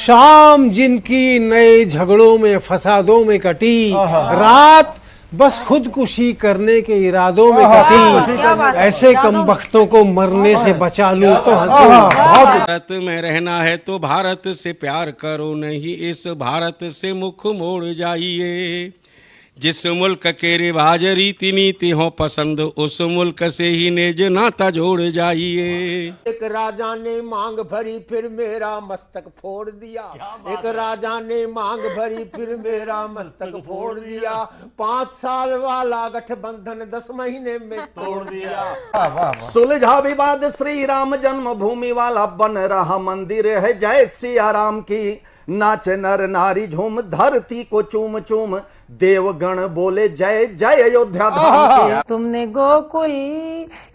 शाम जिनकी नए झगड़ों में फसादों में कटी, रात बस खुदकुशी करने के इरादों में कटी, ऐसे कमबख्तों को मरने से बचा लूं तो हंसूं। भारत में रहना है तो भारत से प्यार करो, नहीं इस भारत से मुख मोड़ जाइए। जिस मुल्क के रिवाज रीति नीति हो पसंद, उस मुल्क से ही नेज नाता जोड़ जाइए। एक राजा ने मांग भरी फिर मेरा मस्तक फोड़ दिया। एक राजा ने मांग भरी फिर मेरा मस्तक फोड़ दिया। 5 साल वाला गठबंधन 10 महीने में तोड़ दिया। सुलझा विवाद श्री राम जन्मभूमि वाला, बन रहा मंदिर है जय सिया राम की। नाच नर नारी झूम धरती को चूम चूम, देवगण बोले जय जय अयोध्या धाम की। तुमने गोकुल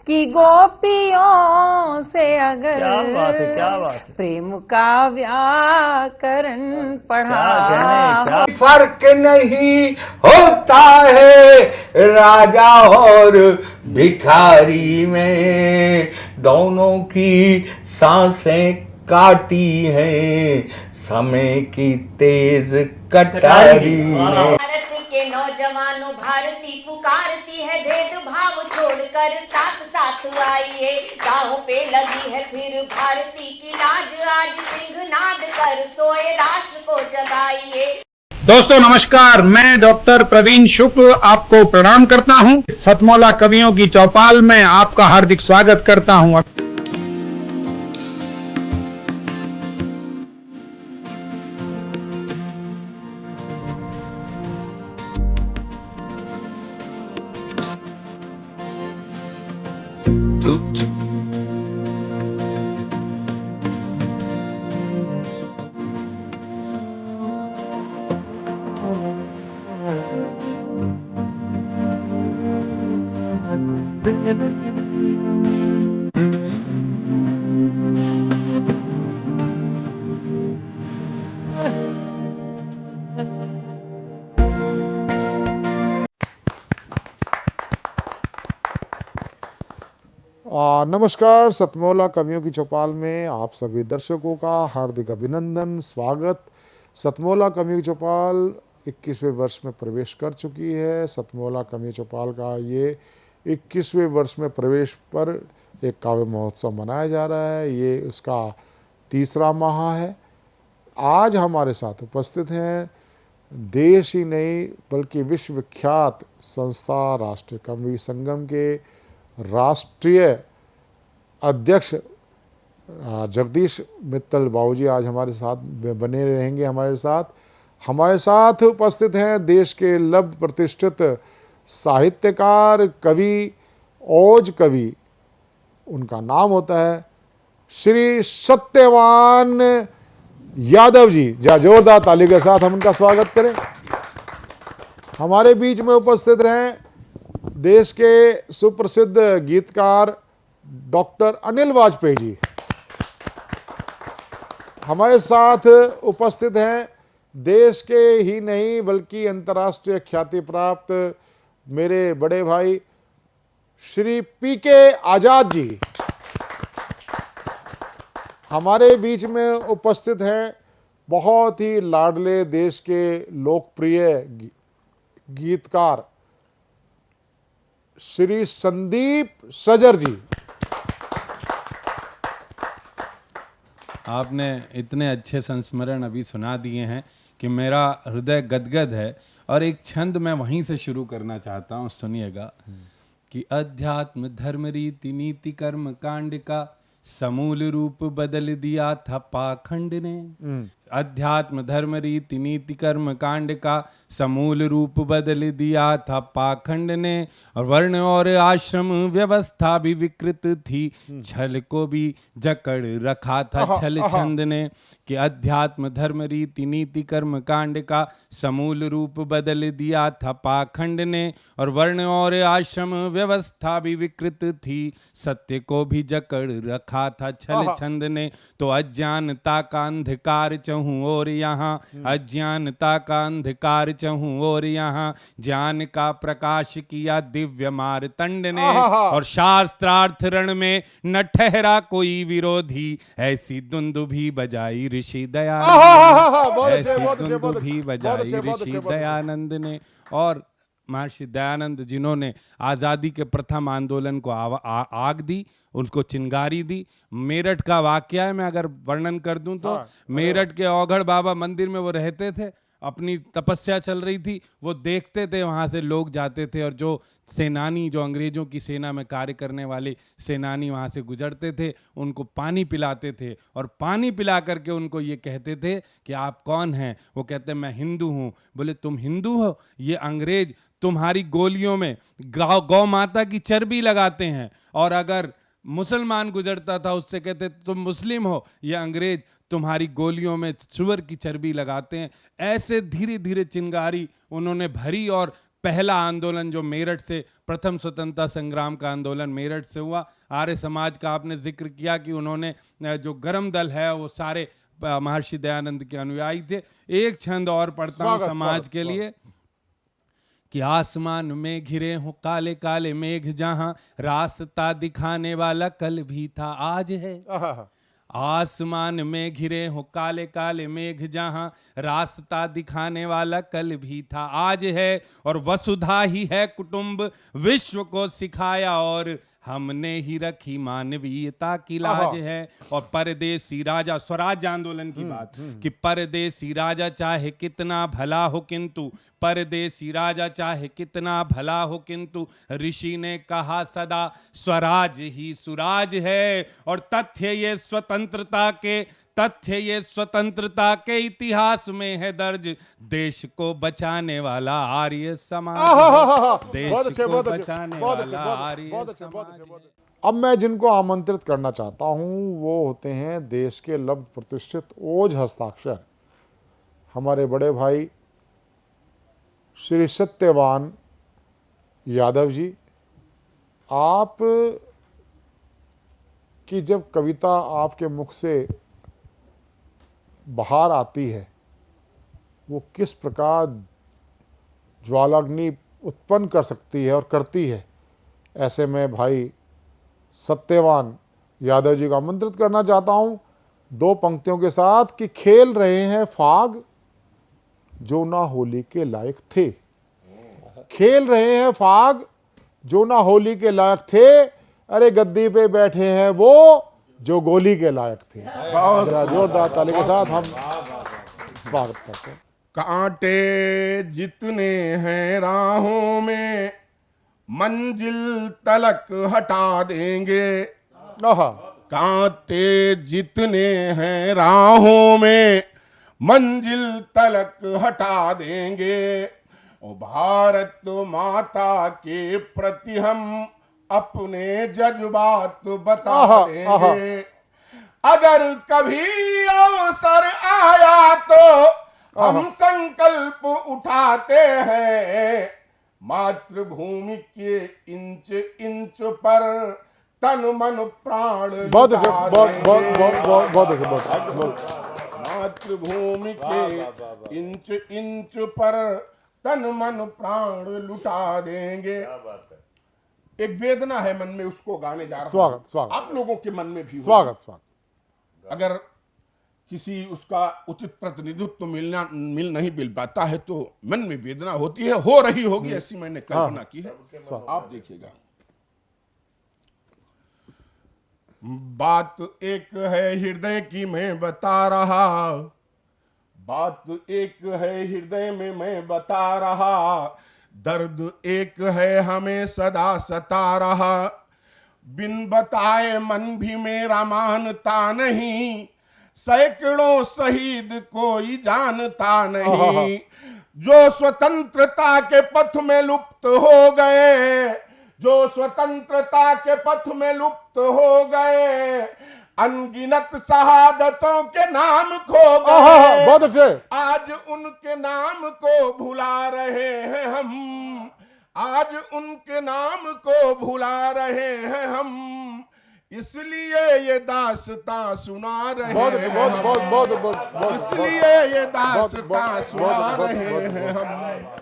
की गोपियों से अगर क्या बात है। प्रेम का व्याकरण पढ़ा, फर्क नहीं होता है राजा और भिखारी में, दोनों की सांसें काटी हैं समय की तेज कटारी ने। भारत के नौजवानों भारती पुकारती है, भेदभाव छोड़कर साथ साथ आइए। गाँव पे लगी है फिर भारती की लाज, आज सिंहनाद कर सोए राष्ट्र को जगाइए। दोस्तों नमस्कार, मैं डॉक्टर प्रवीण शुक्ल आपको प्रणाम करता हूं। सतमौला कवियों की चौपाल में आपका हार्दिक स्वागत करता हूं। नमस्कार, सतमौला कवियों की चौपाल में आप सभी दर्शकों का हार्दिक अभिनंदन, स्वागत। सतमौला कवियों की चौपाल 21वें वर्ष में प्रवेश कर चुकी है। सतमौला कवियों की चौपाल का ये 21वें वर्ष में प्रवेश पर एक काव्य महोत्सव मनाया जा रहा है। ये उसका तीसरा माह है। आज हमारे साथ उपस्थित हैं देश ही नहीं बल्कि विश्वविख्यात संस्था राष्ट्रीय कवि संगम के राष्ट्रीय अध्यक्ष जगदीश मित्तल बाबूजी आज हमारे साथ बने रहेंगे। हमारे साथ उपस्थित हैं देश के लब्ध प्रतिष्ठित साहित्यकार, कवि, ओज कवि, उनका नाम होता है श्री सत्यवान यादव जी। जोरदार ताली के साथ हम उनका स्वागत करें। हमारे बीच में उपस्थित हैं देश के सुप्रसिद्ध गीतकार डॉक्टर अनिल वाजपेयी जी। हमारे साथ उपस्थित हैं देश के ही नहीं बल्कि अंतर्राष्ट्रीय ख्याति प्राप्त मेरे बड़े भाई श्री पीके आजाद जी। हमारे बीच में उपस्थित हैं बहुत ही लाडले देश के लोकप्रिय गीतकार श्री संदीप सजर जी। आपने इतने अच्छे संस्मरण अभी सुना दिए हैं कि मेरा हृदय गदगद है। और एक छंद मैं वहीं से शुरू करना चाहता हूँ, सुनिएगा कि अध्यात्म धर्म रीति नीति कर्म कांड का समूल रूप बदल दिया था पाखंड ने। अध्यात्म धर्म रीति नीति कर्म कांड का समूल रूप बदल दिया था पाखंड ने। और वर्ण और आश्रम व्यवस्था भी विकृत थी, छल को भी जकड़ रखा था छल छंद ने। कि अध्यात्म धर्म रीति नीति कर्म कांड का समूल रूप बदल दिया था पाखंड ने। और वर्ण और आश्रम व्यवस्था भी विकृत थी, सत्य को भी जकड़ रखा था छल छंद ने। तो अज्ञानता का अंधकार चहु चहूं और यहाँ, अज्ञानता का अंधकार चहूं और यहाँ, ज्ञान का प्रकाश किया दिव्य मार्तंड ने, और शास्त्रार्थ रण में न ठहरा कोई विरोधी, ऐसी दुंदुभी बजाई ऋषि दयानंद, ऐसी दुंदुभी बजाई ऋषि दयानंद ने। और महर्षि दयानंद जिन्होंने आज़ादी के प्रथम आंदोलन को आग दी, उसको चिंगारी दी। मेरठ का वाकया है, मैं अगर वर्णन कर दूं तो मेरठ के औघड़ बाबा मंदिर में वो रहते थे, अपनी तपस्या चल रही थी, वो देखते थे वहाँ से लोग जाते थे, और जो सेनानी, जो अंग्रेजों की सेना में कार्य करने वाले सेनानी वहाँ से गुजरते थे, उनको पानी पिलाते थे, और पानी पिला करके उनको ये कहते थे कि आप कौन हैं? वो कहते मैं हिंदू हूँ। बोले तुम हिंदू हो? ये अंग्रेज तुम्हारी गोलियों में गौ माता की चर्बी लगाते हैं, और अगर मुसलमान गुजरता था उससे कहते तुम मुस्लिम हो, ये अंग्रेज तुम्हारी गोलियों में सुअर की चर्बी लगाते हैं। ऐसे धीरे धीरे चिंगारी उन्होंने भरी, और पहला आंदोलन जो मेरठ से, प्रथम स्वतंत्रता संग्राम का आंदोलन मेरठ से हुआ। आर्य समाज का आपने जिक्र किया कि उन्होंने जो गरम दल है वो सारे महर्षि दयानंद के अनुयायी थे। एक छंद और पढ़ता हूँ समाज के लिए कि आसमान में घिरे हों काले काले मेघ, जहां रास्ता दिखाने वाला कल भी था आज है। आसमान में घिरे हों काले काले मेघ, जहां रास्ता दिखाने वाला कल भी था आज है, और वसुधा ही है कुटुंब विश्व को सिखाया, और हमने ही रखी मानवीयता की लाज है। और परदेसी राजा, स्वराज आंदोलन की बात, कि परदेसी राजा चाहे कितना भला हो किंतु, परदेसी राजा चाहे कितना भला हो किंतु, ऋषि ने कहा सदा स्वराज ही सुराज है। और तथ्य ये स्वतंत्रता के इतिहास में है दर्ज, देश को बचाने वाला आर्य समाज, देश को बचाने वाला आर्य समाज। अब मैं जिनको आमंत्रित करना चाहता हूं वो होते हैं देश के लब्ध प्रतिष्ठित ओज हस्ताक्षर, हमारे बड़े भाई श्री सत्यवान यादव जी। आप की जब कविता आपके मुख से बाहर आती है, वो किस प्रकार ज्वालाग्नि उत्पन्न कर सकती है और करती है, ऐसे में भाई सत्यवान यादव जी को आमंत्रित करना चाहता हूं दो पंक्तियों के साथ कि खेल रहे हैं फाग जो ना होली के लायक थे। खेल रहे हैं फाग जो ना होली के लायक थे, अरे गद्दी पे बैठे हैं वो जो गोली के लायक थे। जोरदार ताली के साथ हम स्वागत करते हैं। कांटे जितने हैं राहों में मंजिल तलक हटा देंगे, कांटे जितने हैं राहों में मंजिल तलक हटा देंगे, और भारत माता के प्रति हम अपने जज्बात बता देंगे। अगर कभी अवसर आया तो हम संकल्प उठाते हैं, मातृभूमि के इंच इंच पर तन मन प्राण मातृभूमि के इंच इंच पर तन मन प्राण लुटा देंगे। एक वेदना है मन में, उसको गाने जा रहा हूं। स्वागत आप लोगों के मन में भी स्वागत। अगर किसी उसका उचित प्रतिनिधित्व मिल नहीं पाता है तो मन में वेदना होती है, हो रही होगी ऐसी मैंने कल्पना की है। आप देखिएगा, बात एक है हृदय की मैं बता रहा, बात एक है हृदय में मैं बता रहा, दर्द एक है हमें सदा सता रहा, बिन बताए मन भी मेरा मानता नहीं, सैकड़ों शहीद कोई जानता नहीं, जो स्वतंत्रता के पथ में लुप्त हो गए, जो स्वतंत्रता के पथ में लुप्त हो गए, अनगिनत शहादतों के नाम खो गए, बहुत अच्छे। आज उनके नाम को भुला रहे हैं हम, आज उनके नाम को भुला रहे हैं हम, इसलिए ये दास्तां सुना रहे बहुत हैं बहुत हम। बहुत बहुत बहुत बहुत इसलिए ये दास्तां बहुत- सुना बहुत- रहे बहुत- हैं हम।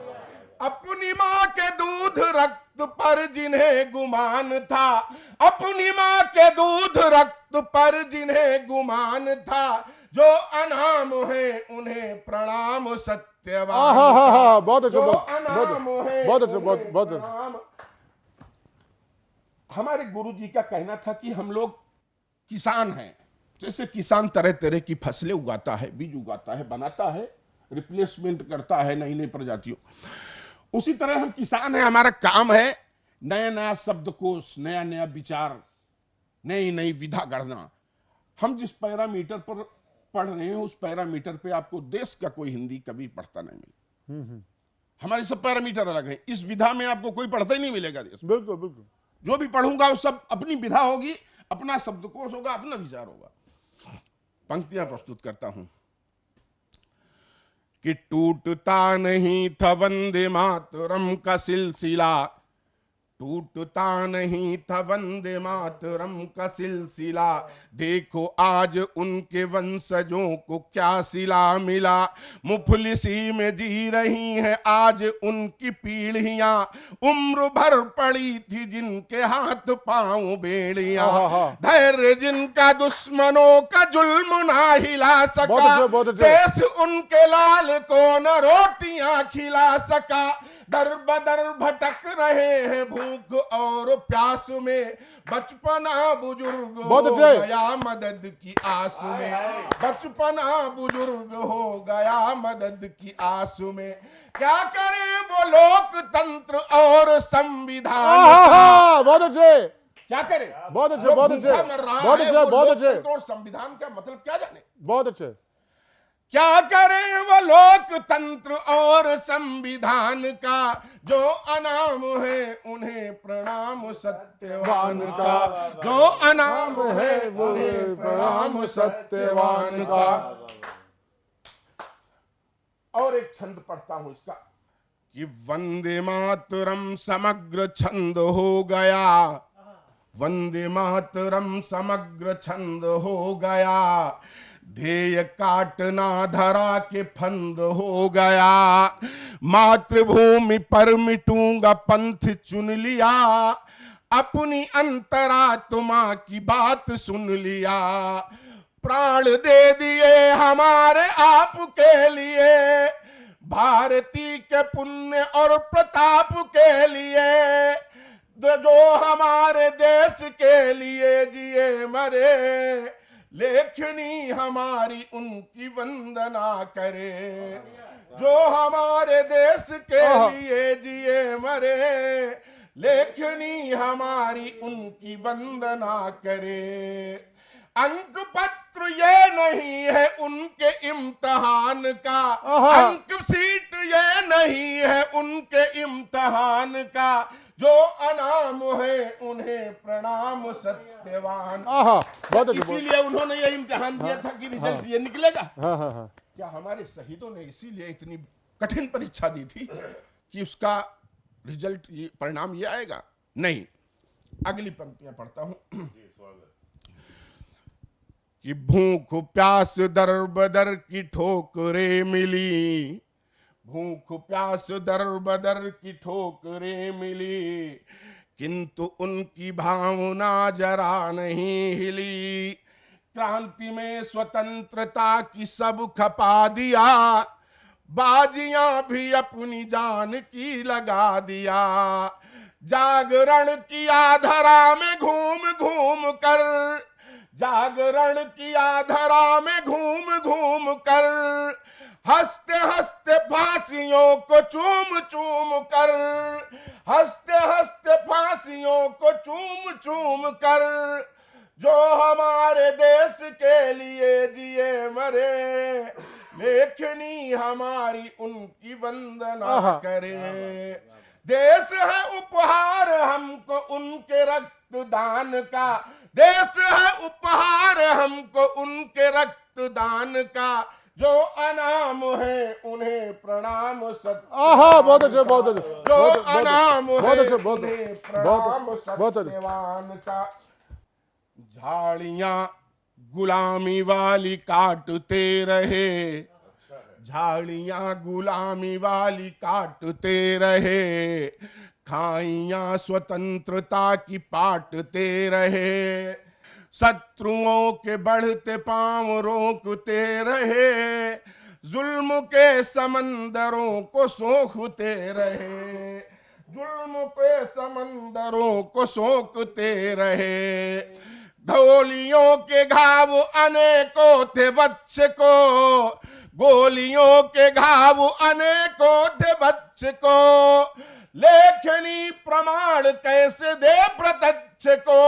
अपनी माँ के दूध रक्त पर जिन्हें गुमान था, अपनी माँ के दूध रक्त पर जिन्हें गुमान था, जो अनाम है उन्हें प्रणाम सत्यवान हाँ बहुत अच्छा जो बहुत अनाम है बहुत अच्छा उन्हें बहुत बहुत अच्छा। प्रणाम। हमारे गुरु जी का कहना था कि हम लोग किसान हैं। जैसे किसान तरह तरह की फसलें उगाता है, बीज उगाता है, बनाता है, रिप्लेसमेंट करता है नई नई प्रजातियों, उसी तरह हम किसान हैं। हमारा काम है नया नया शब्दकोश, नया नया विचार, नई नई विधा गढ़ना। हम जिस पैरामीटर पर पढ़ रहे हैं उस पैरामीटर पे आपको देश का कोई हिंदी कभी पढ़ता नहीं मिलेगा। हमारे सब पैरामीटर अलग हैं। इस विधा में आपको कोई पढ़ता ही नहीं मिलेगा देश में। बिल्कुल बिल्कुल जो भी पढ़ूंगा वो सब अपनी विधा होगी, अपना शब्दकोश होगा, अपना विचार होगा। पंक्तियां प्रस्तुत करता हूं कि टूटता नहीं था वंदे मातरम का सिलसिला, टूटता नहीं था वंदे मातरम का सिलसिला, देखो आज उनके वंशजों को क्या सिला मिला, मुफलिसी में जी रही हैं आज उनकी पीढ़ियां, उम्र भर पड़ी थी जिनके हाथ पांव बेड़ियां, धैर्य जिनका दुश्मनों का जुल्म ना हिला सका, बहुत अच्छे। देश उनके लाल को न रोटियां खिला सका, दर बदर भटक रहे हैं भूख और प्यास में, बचपना बुजुर्ग बहुत हो अच्छे। गया मदद की आस में, बचपना बुजुर्ग हो गया मदद की आस में, क्या करें वो लोकतंत्र और संविधान का, बहुत अच्छे क्या करें बहुत अच्छे जो बहुत भूखा अच्छे मर रहा बहुत है, अच्छे वो बहुत अच्छे लोकतंत्र और संविधान का मतलब क्या जाने, बहुत अच्छे क्या करें वो लोकतंत्र और संविधान का, जो अनाम है उन्हें प्रणाम सत्यवान का, जो अनाम है उन्हें प्रणाम सत्यवान का। और एक छंद पढ़ता हूं इसका कि वंदे मातरम समग्र छंद हो गया, वंदे मातरम समग्र छंद हो गया, ध्येय काटना धरा के फंद हो गया, मातृभूमि पर मिटूंगा पंथ चुन लिया, अपनी अंतरात्मा की बात सुन लिया, प्राण दे दिए हमारे आपके लिए, भारती के पुण्य और प्रताप के लिए, जो हमारे देश के लिए जिए मरे, लेखनी हमारी उनकी वंदना करे, जो हमारे देश के लिए जिए मरे, लेखनी हमारी उनकी वंदना करे, अंक पत्र ये नहीं है उनके इम्तिहान का, अंक सीट ये नहीं है उनके इम्तिहान का, जो अनाम है उन्हें प्रणाम सत्यवान। बहुत अच्छे इसीलिए उन्होंने ये इम्तिहान दिया था कि रिजल्ट ये निकलेगा। हाँ क्या हमारे शहीदों ने इसीलिए इतनी कठिन परीक्षा दी थी कि उसका रिजल्ट ये परिणाम ये आएगा? नहीं। अगली पंक्तियां पढ़ता हूं कि भूख प्यास दर बदर की ठोकरें मिली, भूख प्यास दर बदर की ठोकरें मिली, किंतु उनकी भावना जरा नहीं हिली, क्रांति में स्वतंत्रता की सब खपा दिया, बाजियां भी अपनी जान की लगा दिया, जागरण किया धरा में घूम घूम कर, जागरण किया धरा में घूम घूम कर, हंसते हंसते फांसियों को चूम चूम कर, हंसते हंसते फांसियों को चूम चूम कर, जो हमारे देश के लिए जिए मरे, लेखनी हमारी उनकी वंदना करे, देश है उपहार हमको उनके रक्तदान का, देश है उपहार हमको उनके रक्तदान का, जो अनाम है उन्हें प्रणाम सत्यवान, बहुत अच्छे बहुत अच्छे जो अनाम है बहुत अच्छे बहुत उन्हें प्रणाम बहुत अच्छे सत्यवान का। झाड़ियां गुलामी वाली काटते रहे, झाड़ियां गुलामी वाली काटते रहे, खाइयां स्वतंत्रता की पाटते रहे, शत्रुओं के बढ़ते पांव रोकते रहे, जुल्म के समंदरों को सोखते रहे, जुल्म के समंदरों को सोखते रहे। गोलियों के घाव अनेकों थे वत्स को, गोलियों के घाव अनेकों थे वत्स को, लेखनी प्रमाण कैसे दे प्रत्यक्ष को,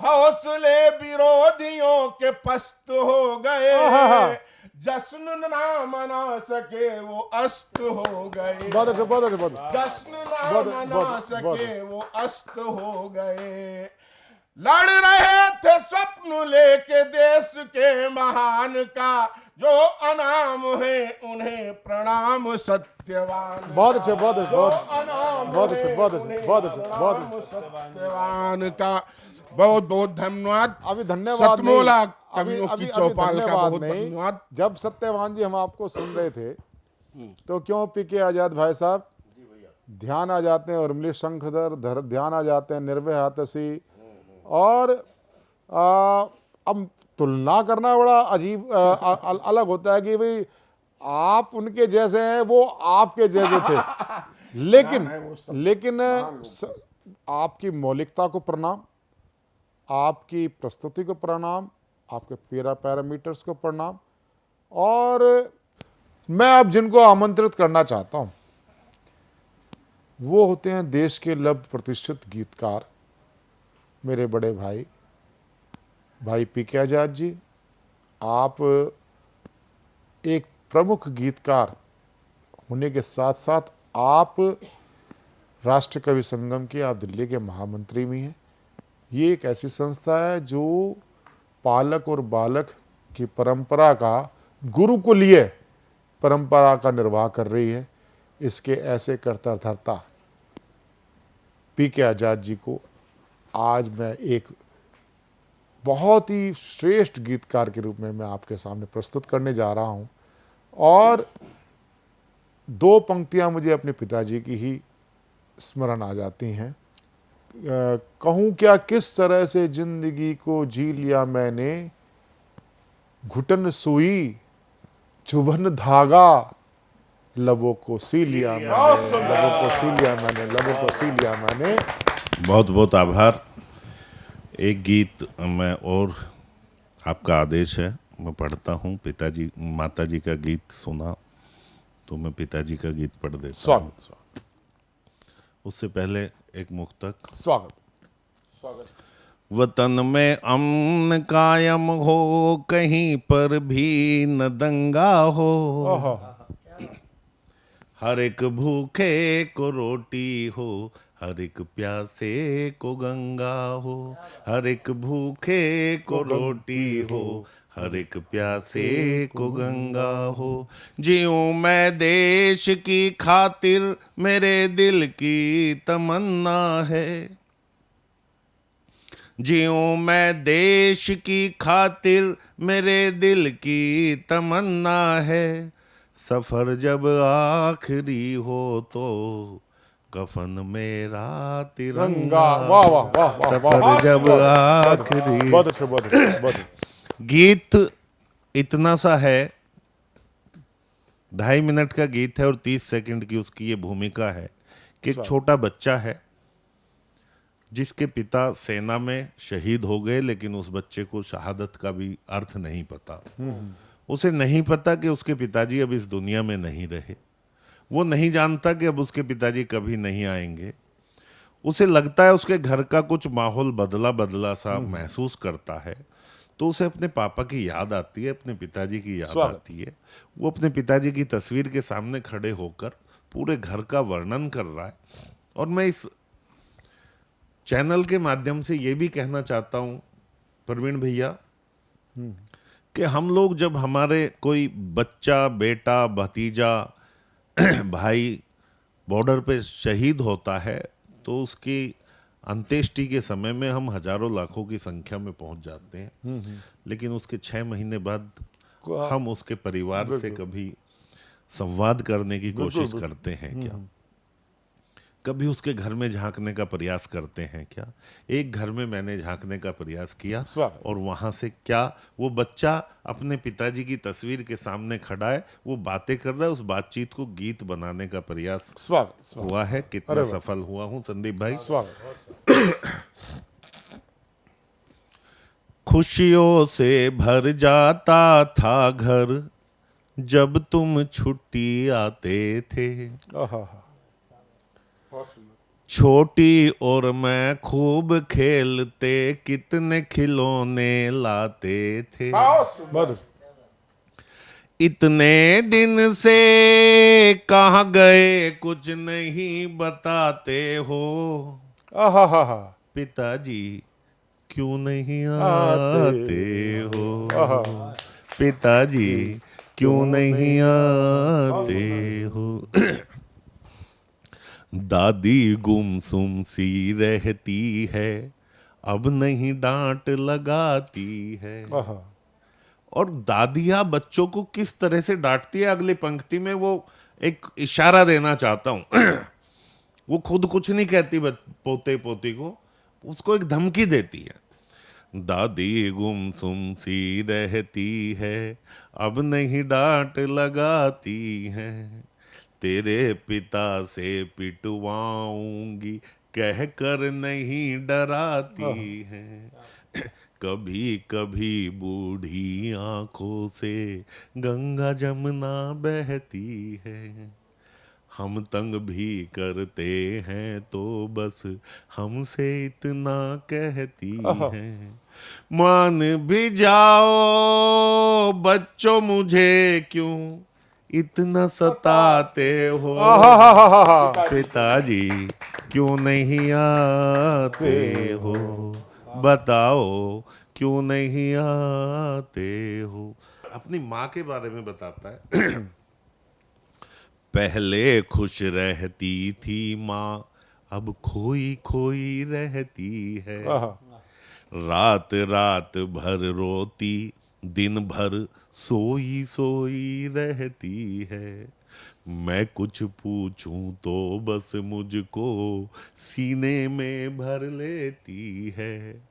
हौसले विरोधियों के पस्त हो गए, जश्न ना मना सके वो अस्त हो गए, जश्न ना मना सके वो अस्त हो गए। लड़ रहे थे स्वप्न लेके देश के महान का, जो अनाम है उन्हें प्रणाम सत्यवान। बहुत अच्छे, बहुत अच्छे, बहुत अच्छे, सत्यवान का बहुत बहुत धन्यवाद। अभी धन्यवाद सतमोला अभी की चौपाल का बहुत धन्यवाद। जब सत्यवान जी हम आपको सुन रहे थे तो क्यों पीके आजाद भाई साहब ध्यान आ जाते हैं, उर्मिली शंखधर ध्यान आ जाते हैं, निर्भय हाथसी, और अब तुलना करना बड़ा अजीब अलग होता है कि भाई आप उनके जैसे हैं, वो आपके जैसे थे, लेकिन आपकी मौलिकता को प्रणाम, आपकी प्रस्तुति को प्रणाम, आपके पैरामीटर्स को प्रणाम। और मैं अब जिनको आमंत्रित करना चाहता हूं वो होते हैं देश के लब्ध प्रतिष्ठित गीतकार, मेरे बड़े भाई पीके आजाद जी। आप एक प्रमुख गीतकार होने के साथ साथ आप राष्ट्र कवि संगम के, आप दिल्ली के महामंत्री भी हैं। ये एक ऐसी संस्था है जो पालक और बालक की परंपरा का, गुरुकुलीय परंपरा का निर्वाह कर रही है। इसके ऐसे कर्ता धर्ता पीके आजाद जी को आज मैं एक बहुत ही श्रेष्ठ गीतकार के रूप में मैं आपके सामने प्रस्तुत करने जा रहा हूं। और दो पंक्तियां मुझे अपने पिताजी की ही स्मरण आ जाती हैं। कहूं क्या किस तरह से जिंदगी को जी लिया मैंने, घुटन सुई चुभन धागा, लबों को सी लिया मैंने, लबों को सी लिया मैंने, लबों को सी लिया मैंने। बहुत बहुत आभार। एक गीत मैं, और आपका आदेश है मैं पढ़ता हूँ। पिताजी माताजी का गीत सुना तो मैं पिताजी का गीत पढ़ देता हूँ। स्वागत। उससे पहले एक मुक्तक। स्वागत। वतन में अमन कायम हो, कहीं पर भी न दंगा हो, हर एक भूखे को रोटी हो, हर एक प्यासे को गंगा हो, हर एक भूखे को रोटी हो, हर एक प्यासे को गंगा हो। जीऊं मैं देश की खातिर, मेरे दिल की तमन्ना है, जीऊं मैं देश की खातिर, मेरे दिल की तमन्ना है। सफर जब आखिरी हो तो कफन मेरा तिरंगा। वाह वाह वाह वाह। सफर जब आखिरी। बहुत अच्छा, बहुत अच्छा, बहुत अच्छा। गीत इतना सा है, 2.5 मिनट का गीत है और 30 सेकंड की उसकी ये भूमिका है कि एक छोटा बच्चा है जिसके पिता सेना में शहीद हो गए, लेकिन उस बच्चे को शहादत का भी अर्थ नहीं पता। उसे नहीं पता कि उसके पिताजी अब इस दुनिया में नहीं रहे, वो नहीं जानता कि अब उसके पिताजी कभी नहीं आएंगे। उसे लगता है उसके घर का कुछ माहौल बदला बदला सा महसूस करता है, तो उसे अपने पापा की याद आती है, अपने पिताजी की याद आती है। वो अपने पिताजी की तस्वीर के सामने खड़े होकर पूरे घर का वर्णन कर रहा है। और मैं इस चैनल के माध्यम से ये भी कहना चाहता हूँ प्रवीण भैया कि हम लोग जब हमारे कोई बच्चा, बेटा, भतीजा, भाई बॉर्डर पे शहीद होता है तो उसकी अंत्येष्टि के समय में हम हजारों लाखों की संख्या में पहुंच जाते हैं, लेकिन उसके 6 महीने बाद हम उसके परिवार से कभी संवाद करने की कोशिश करते हैं क्या? कभी उसके घर में झांकने का प्रयास करते हैं क्या? एक घर में मैंने झांकने का प्रयास किया और वहां से क्या वो बच्चा अपने पिताजी की तस्वीर के सामने खड़ा है, वो बातें कर रहा है, उस बातचीत को गीत बनाने का प्रयास हुआ है। कितना सफल हुआ हूं संदीप भाई? खुशियों से भर जाता था घर जब तुम छुट्टी आते थे, छोटी और मैं खूब खेलते, कितने खिलौने लाते थे। इतने दिन से कहाँ गए कुछ नहीं बताते हो, पिताजी क्यों नहीं आते हो, पिताजी क्यों नहीं आते हो। दादी गुमसुम सी रहती है, अब नहीं डांट लगाती है। और दादियाँ बच्चों को किस तरह से डांटती है, अगली पंक्ति में वो एक इशारा देना चाहता हूं। वो खुद कुछ नहीं कहती पोते पोती को, उसको एक धमकी देती है। दादी गुमसुम सी रहती है, अब नहीं डांट लगाती है, तेरे पिता से पिटवाऊंगी कह कर नहीं डराती है। कभी कभी बूढ़ी आंखों से गंगा जमुना बहती है, हम तंग भी करते हैं तो बस हमसे इतना कहती है। मान भी जाओ बच्चों मुझे क्यों इतना सताते हो, पिताजी क्यों नहीं आते हो, बताओ क्यों नहीं आते हो। अपनी माँ के बारे में बताता है। पहले खुश रहती थी माँ, अब खोई खोई रहती है, रात रात भर रोती, दिन भर सोई सोई रहती है। मैं कुछ पूछूं तो बस मुझको सीने में भर लेती है,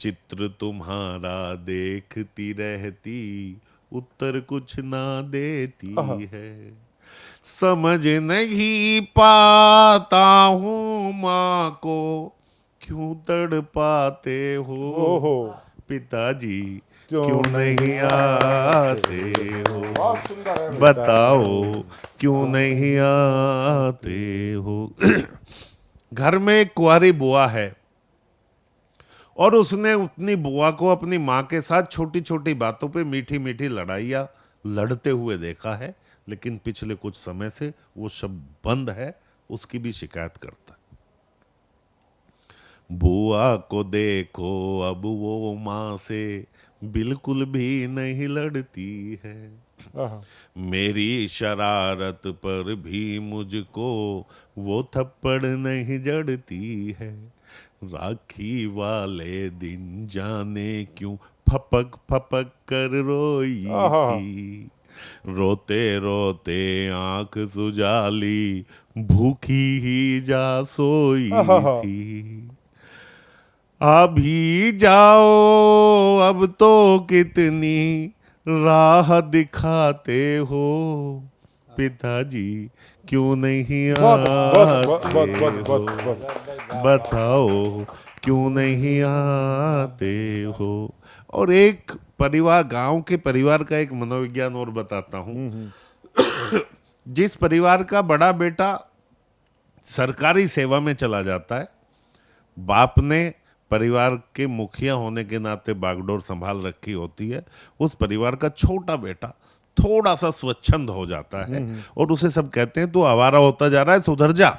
चित्र तुम्हारा देखती रहती, उत्तर कुछ ना देती है। समझ नहीं पाता हूँ माँ को क्यों तड़पाते हो, पिताजी क्यों नहीं आते हो, बताओ क्यों नहीं आते हो। घर में एक कुंवारी बुआ है और उसने अपनी बुआ को अपनी माँ के साथ छोटी छोटी बातों पे मीठी मीठी लड़ाइयाँ लड़ते हुए देखा है, लेकिन पिछले कुछ समय से वो शब्द बंद है, उसकी भी शिकायत करता है। बुआ को देखो अब वो माँ से बिल्कुल भी नहीं लड़ती है, मेरी शरारत पर भी मुझको वो थप्पड़ नहीं जड़ती है। राखी वाले दिन जाने क्यों फपक फपक कर रोई थी, रोते रोते आंख सुजाली, भूखी ही जा सोई थी। अभी जाओ अब तो कितनी राह दिखाते हो, पिताजी क्यों नहीं आते हो, बताओ क्यों नहीं आते हो। और एक परिवार, गांव के परिवार का एक मनोविज्ञान और बताता हूं। जिस परिवार का बड़ा बेटा सरकारी सेवा में चला जाता है, बाप ने परिवार के मुखिया होने के नाते बागडोर संभाल रखी होती है, उस परिवार का छोटा बेटा थोड़ा सा स्वच्छंद हो जाता है और उसे सब कहते हैं तू आवारा होता जा रहा है सुधर जा,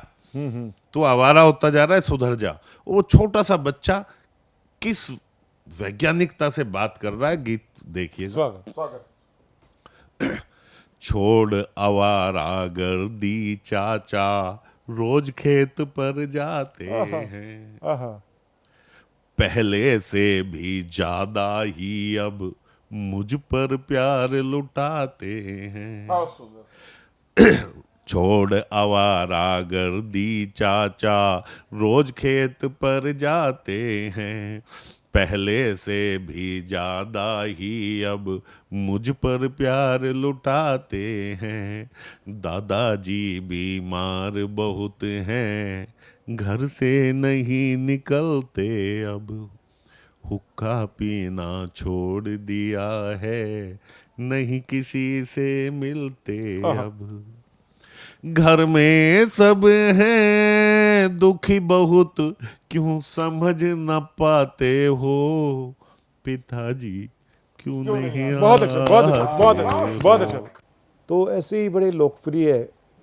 तू आवारा होता जा रहा है सुधर जा। वो छोटा सा बच्चा किस वैज्ञानिकता से बात कर रहा है, गीत देखिएगा। छोड़ आवारा गर्दी चाचा, रोज खेत पर जाते हैं, आहा, पहले से भी ज्यादा ही अब मुझ पर प्यार लुटाते हैं। बहुत सुंदर। छोड़ आवारा गर्दी चाचा रोज खेत पर जाते हैं, पहले से भी ज्यादा ही अब मुझ पर प्यार लुटाते हैं। दादाजी बीमार बहुत हैं, घर से नहीं निकलते अब, हुक्का पीना छोड़ दिया है, नहीं किसी से मिलते अब। घर में सब हैं दुखी बहुत, क्यों समझ न पाते हो, पिताजी क्यों नहीं बहुत अच्छा, बहुत अच्छा, बहुत अच्छा, आते बहुत हो? अच्छा। तो ऐसे ही बड़े लोकप्रिय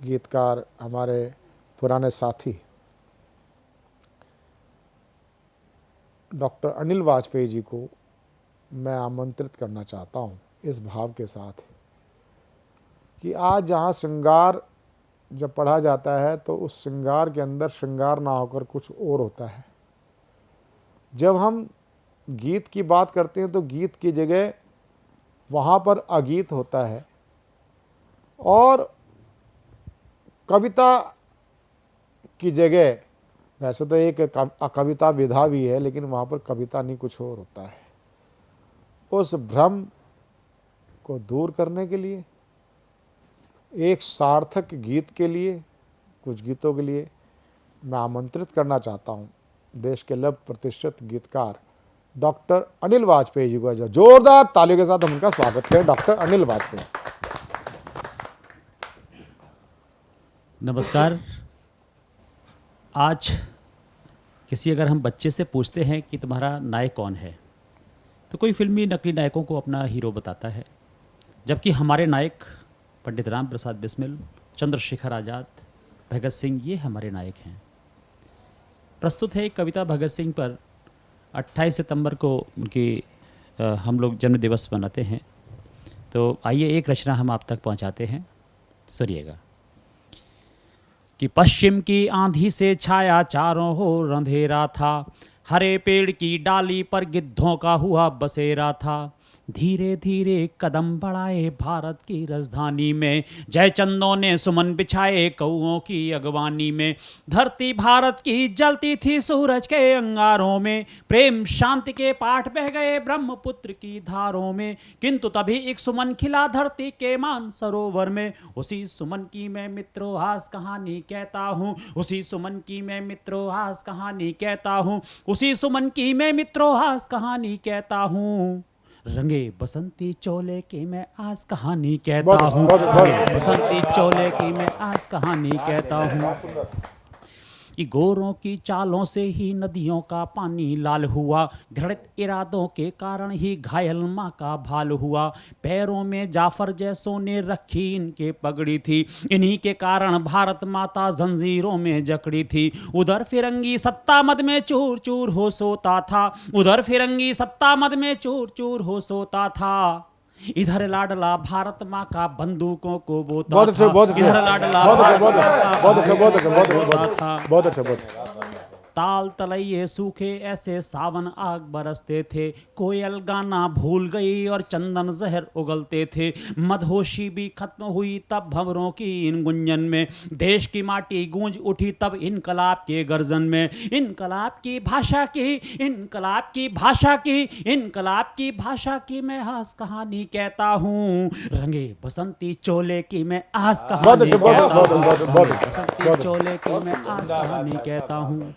गीतकार हमारे पुराने साथी डॉक्टर अनिल वाजपेयी जी को मैं आमंत्रित करना चाहता हूं इस भाव के साथ कि आज जहां श्रृंगार जब पढ़ा जाता है तो उस श्रृंगार के अंदर श्रृंगार ना होकर कुछ और होता है। जब हम गीत की बात करते हैं तो गीत की जगह वहाँ पर अगीत होता है, और कविता की जगह वैसे तो एक कविता विधा भी है, लेकिन वहाँ पर कविता नहीं कुछ और होता है। उस भ्रम को दूर करने के लिए, एक सार्थक गीत के लिए, कुछ गीतों के लिए मैं आमंत्रित करना चाहता हूँ देश के लव प्रतिष्ठित गीतकार डॉक्टर अनिल वाजपेयी जी को। जोरदार तालियों के साथ हम उनका स्वागत करें। डॉक्टर अनिल वाजपेयी। नमस्कार। आज किसी अगर हम बच्चे से पूछते हैं कि तुम्हारा नायक कौन है, तो कोई फिल्मी नकली नायकों को अपना हीरो बताता है, जबकि हमारे नायक पंडित राम प्रसाद बिस्मिल, चंद्रशेखर आज़ाद, भगत सिंह, ये हमारे नायक हैं। प्रस्तुत है एक कविता भगत सिंह पर। 28 सितंबर को उनकी हम लोग जन्म दिवस मनाते हैं, तो आइए एक रचना हम आप तक पहुंचाते हैं, सुनिएगा। कि पश्चिम की आंधी से छाया चारों ओर अंधेरा था, हरे पेड़ की डाली पर गिद्धों का हुआ बसेरा था। धीरे धीरे कदम बढ़ाए भारत की राजधानी में, जय चंदों ने सुमन बिछाए कौओं की अगवानी में। धरती भारत की जलती थी सूरज के अंगारों में, प्रेम शांति के पाठ बह गए ब्रह्मपुत्र की धारों में। किंतु तभी एक सुमन खिला धरती के मान सरोवर में, उसी सुमन की मैं मित्रों आज कहानी कहता हूँ, उसी सुमन की मैं मित्रों आज कहानी कहता हूँ, उसी सुमन की मैं मित्रों आज कहानी कहता हूँ। रंगे बसंती चोले की मैं आज कहानी कहता हूँ, रंगे बसंती चोले की मैं आज कहानी कहता हूँ। कि गोरों की चालों से ही नदियों का पानी लाल हुआ, घृणित इरादों के कारण ही घायल माँ का भाल हुआ। पैरों में जाफर जैसों ने रखी इनके पगड़ी थी, इन्हीं के कारण भारत माता जंजीरों में जकड़ी थी। उधर फिरंगी सत्ता मद में चूर चूर हो सोता था, उधर फिरंगी सत्ता मद में चूर चूर हो सोता था। इधर लाडला भारत माँ का बंदूकों को बोता बहुत अच्छा, बहुत अच्छा, इधर लाडला बहुत अच्छा, बहुत भारत अच्छा, माँ का बहुत अच्छा, बहुत अच्छा, बहुत बंदूकों को अच्छा, बोता था। बहुत अच्छा, बहुत अच्छा। ताल तलैये सूखे ऐसे सावन आग बरसते थे, कोयल गाना भूल गई और चंदन जहर उगलते थे। मदहोशी भी खत्म हुई तब भंवरों की इन गुंजन में, देश की माटी गूंज उठी तब इनकलाब के गर्जन में। इनकलाब की भाषा की, इनकलाब की भाषा की, इनकलाब की भाषा की मैं आज कहानी कहता हूँ। रंगे बसंती चोले की मैं आज कहानी कहता हूँ, बसंती चोले की मैं आज कहानी कहता हूँ।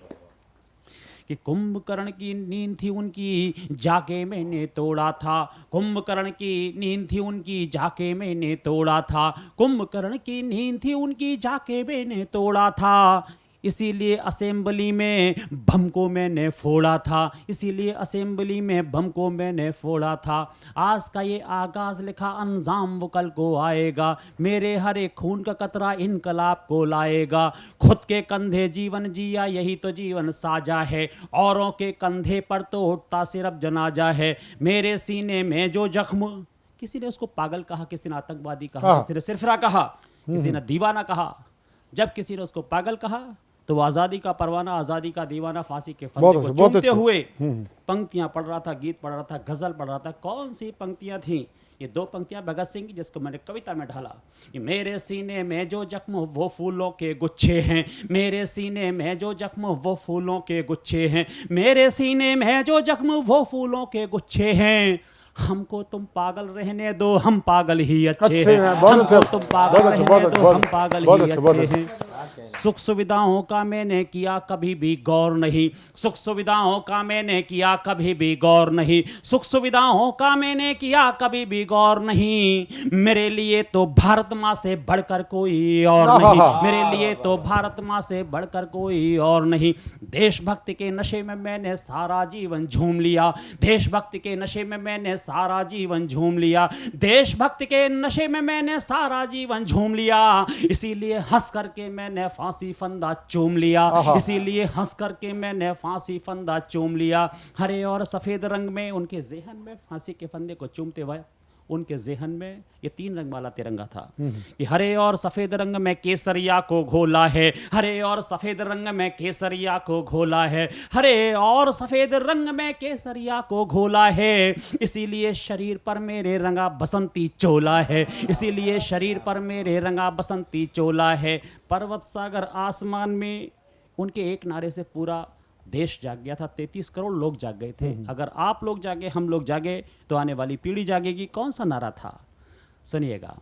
कि कुंभकर्ण की नींद थी उनकी जाके मैंने तोड़ा था, कुंभकर्ण की नींद थी उनकी जाके मैंने तोड़ा था, कुंभकर्ण की नींद थी उनकी जाके मैंने तोड़ा था। इसीलिए असेंबली में बम को मैंने फोड़ा था, इसीलिए असेंबली में बम को मैंने फोड़ा था। आज का ये आगाज लिखा अंजाम वो कल को आएगा, मेरे हर एक खून का कतरा इनकलाब को लाएगा। खुद के कंधे जीवन जिया यही तो जीवन साजा है, औरों के कंधे पर तो उठता सिर्फ जनाजा है। मेरे सीने में जो जख्म, किसी ने उसको पागल कहा, किसी ने आतंकवादी कहा, किसी ने सिरफिरा कहा, किसी ने दीवाना कहा, जब किसी ने उसको पागल कहा तो वो आज़ादी का परवाना, आज़ादी का दीवाना, फांसी के बहुत फंदे को अच्छे, बहुत चूमते अच्छे। हुए पंक्तियां पढ़ रहा था, गीत पढ़ रहा था, गजल पढ़ रहा था। कौन सी पंक्तियां थी? ये 2 पंक्तियां भगत सिंह की, जिसको मैंने कविता में ढाला। ये मेरे सीने में जो जख्म वो फूलों के गुच्छे हैं, मेरे सीने में जो जख्म वो फूलों के गुच्छे हैं, मेरे सीने में जो जख्म वो फूलों के गुच्छे हैं। हमको तुम पागल रहने दो, हम पागल ही अच्छे हैं। बहुत हमको अच्छे, तुम पागल बहुत अच्छे, रहने बहुत दो, हम अच्छे, पागल बहुत ही अच्छे, बहुत अच्छे हैं। सुख सुविधाओं का मैंने किया कभी भी गौर नहीं, सुख सुविधाओं का मैंने किया कभी भी गौर नहीं, सुख सुविधाओं का मैंने किया कभी भी गौर नहीं। मेरे लिए तो भारत माँ से बढ़कर कोई और नहीं, मेरे लिए तो भारत माँ से बढ़कर कोई और नहीं। देशभक्ति के नशे में मैंने सारा जीवन झूम लिया, देशभक्ति के नशे में मैंने सारा जीवन झूम लिया, देशभक्ति के नशे में मैंने सारा जीवन झूम लिया। इसीलिए हंस करके मैंने फांसी फंदा चूम लिया, इसीलिए हंस करके मैंने फांसी फंदा चूम लिया। हरे और सफेद रंग में उनके ज़हन में फांसी के फंदे को चूमते हुए उनके ज़हन में ये 3 रंग वाला तिरंगा था कि हरे और सफ़ेद रंग में केसरिया को घोला है, हरे और सफ़ेद रंग में केसरिया को घोला है, हरे और सफ़ेद रंग में केसरिया को घोला है। इसीलिए शरीर पर मेरे रंगा बसंती चोला है, इसीलिए शरीर पर मेरे रंगा बसंती चोला है। पर्वत सागर आसमान में उनके एक नारे से पूरा देश जाग गया था। 33 करोड़ लोग जाग गए थे। अगर आप लोग जागे, हम लोग जागे, तो आने वाली पीढ़ी जागेगी। कौन सा नारा था? सुनिएगा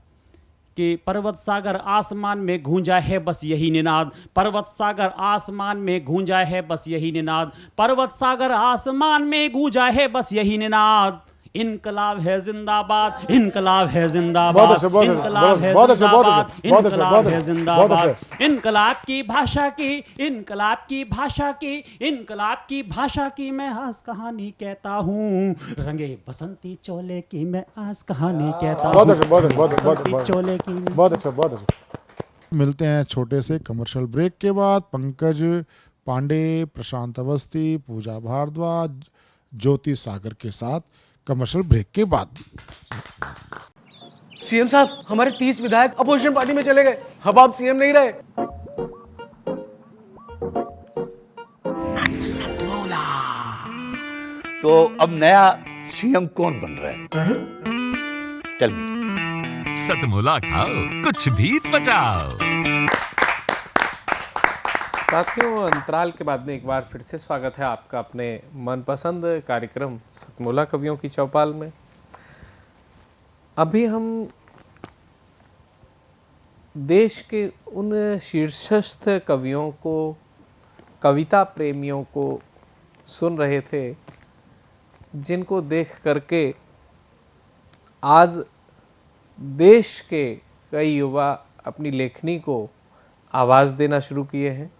कि पर्वत सागर आसमान में गूंजा है बस यही निनाद, पर्वत सागर आसमान में गूंजा है बस यही निनाद, पर्वत सागर आसमान में गूंजा है बस यही निनाद। इनकलाब है जिंदाबाद, इनकलाब है जिंदाबाद, इनकलाब है जिंदाबाद, इनकलाब है जिंदाबाद। इनकलाब की भाषा की, इनकलाब की भाषा की, इनकलाब की भाषा की मैं आज कहानी कहता हूँ, रंगे बसंती चोले की मैं आज कहानी कहता हूँ। बसंती चोले की। बहुत अच्छा, बहुत अच्छा। मिलते हैं छोटे से कमर्शियल ब्रेक के बाद। पंकज पांडे, प्रशांत अवस्थी, पूजा भारद्वाज, ज्योति सागर के साथ कमर्शियल ब्रेक के बाद। सीएम साहब, हमारे 30 विधायक अपोजिशन पार्टी में चले गए, अब आप सीएम नहीं रहे। सतमौला। तो अब नया सीएम कौन बन रहा है? Tell me. सतमौला खाओ, कुछ भी पचाओ। साथियों, अंतराल के बाद में एक बार फिर से स्वागत है आपका अपने मनपसंद कार्यक्रम सतमौला कवियों की चौपाल में। अभी हम देश के उन शीर्षस्थ कवियों को, कविता प्रेमियों को सुन रहे थे जिनको देख करके आज देश के कई युवा अपनी लेखनी को आवाज़ देना शुरू किए हैं।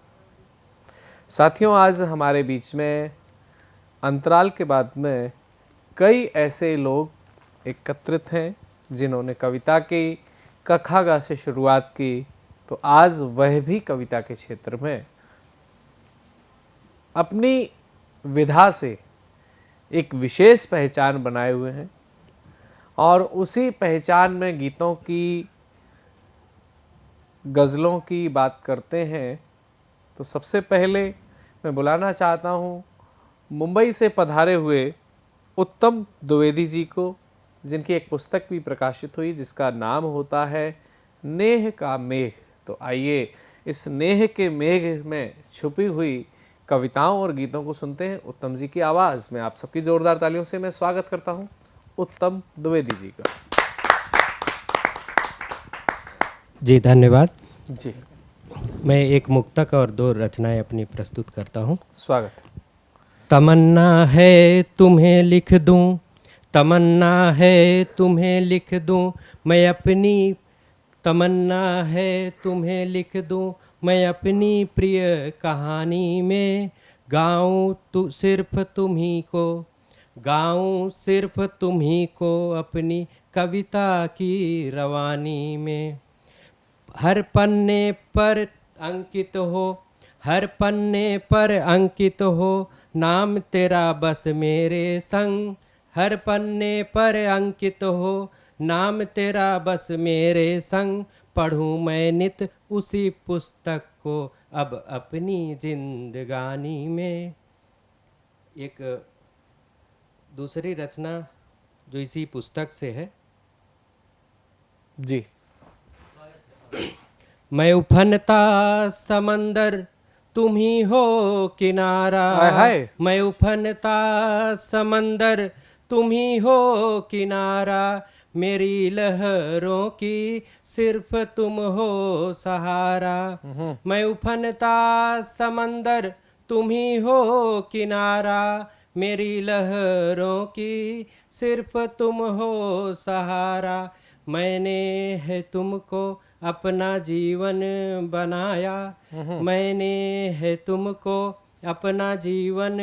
साथियों, आज हमारे बीच में अंतराल के बाद में कई ऐसे लोग एकत्रित हैं जिन्होंने कविता की कखागा से शुरुआत की, तो आज वह भी कविता के क्षेत्र में अपनी विधा से एक विशेष पहचान बनाए हुए हैं और उसी पहचान में गीतों की, गज़लों की बात करते हैं। तो सबसे पहले मैं बुलाना चाहता हूँ मुंबई से पधारे हुए उत्तम द्विवेदी जी को, जिनकी एक पुस्तक भी प्रकाशित हुई जिसका नाम होता है नेह का मेघ। तो आइए इस नेह के मेघ में छुपी हुई कविताओं और गीतों को सुनते हैं उत्तम जी की आवाज़ में। आप सबकी जोरदार तालियों से मैं स्वागत करता हूँ उत्तम द्विवेदी जी का। जी धन्यवाद जी। मैं एक मुक्तक और 2 रचनाएं अपनी प्रस्तुत करता हूँ। स्वागत। तमन्ना है तुम्हें लिख दूँ, तमन्ना है तुम्हें लिख दूँ, मैं अपनी तमन्ना है तुम्हें लिख दूँ, मैं अपनी प्रिय कहानी में गाऊँ तो सिर्फ तुम्ही को, गाऊँ सिर्फ तुम्ही को अपनी कविता की रवानी में। हर पन्ने पर अंकित हो, हर पन्ने पर अंकित हो, नाम तेरा बस मेरे संग, हर पन्ने पर अंकित हो, नाम तेरा बस मेरे संग, पढ़ूं मैं नित उसी पुस्तक को अब अपनी जिंदगानी में। एक दूसरी रचना जो इसी पुस्तक से है जी। मैं उफनता समंदर तुम ही हो किनारा, हाय हाय। मैं उफनता समंदर तुम ही हो किनारा, मेरी लहरों की सिर्फ तुम हो सहारा। मैं उफनता समंदर तुम ही हो किनारा, मेरी लहरों की सिर्फ तुम हो सहारा। मैंने है तुमको अपना जीवन बनाया, मैंने है तुमको अपना जीवन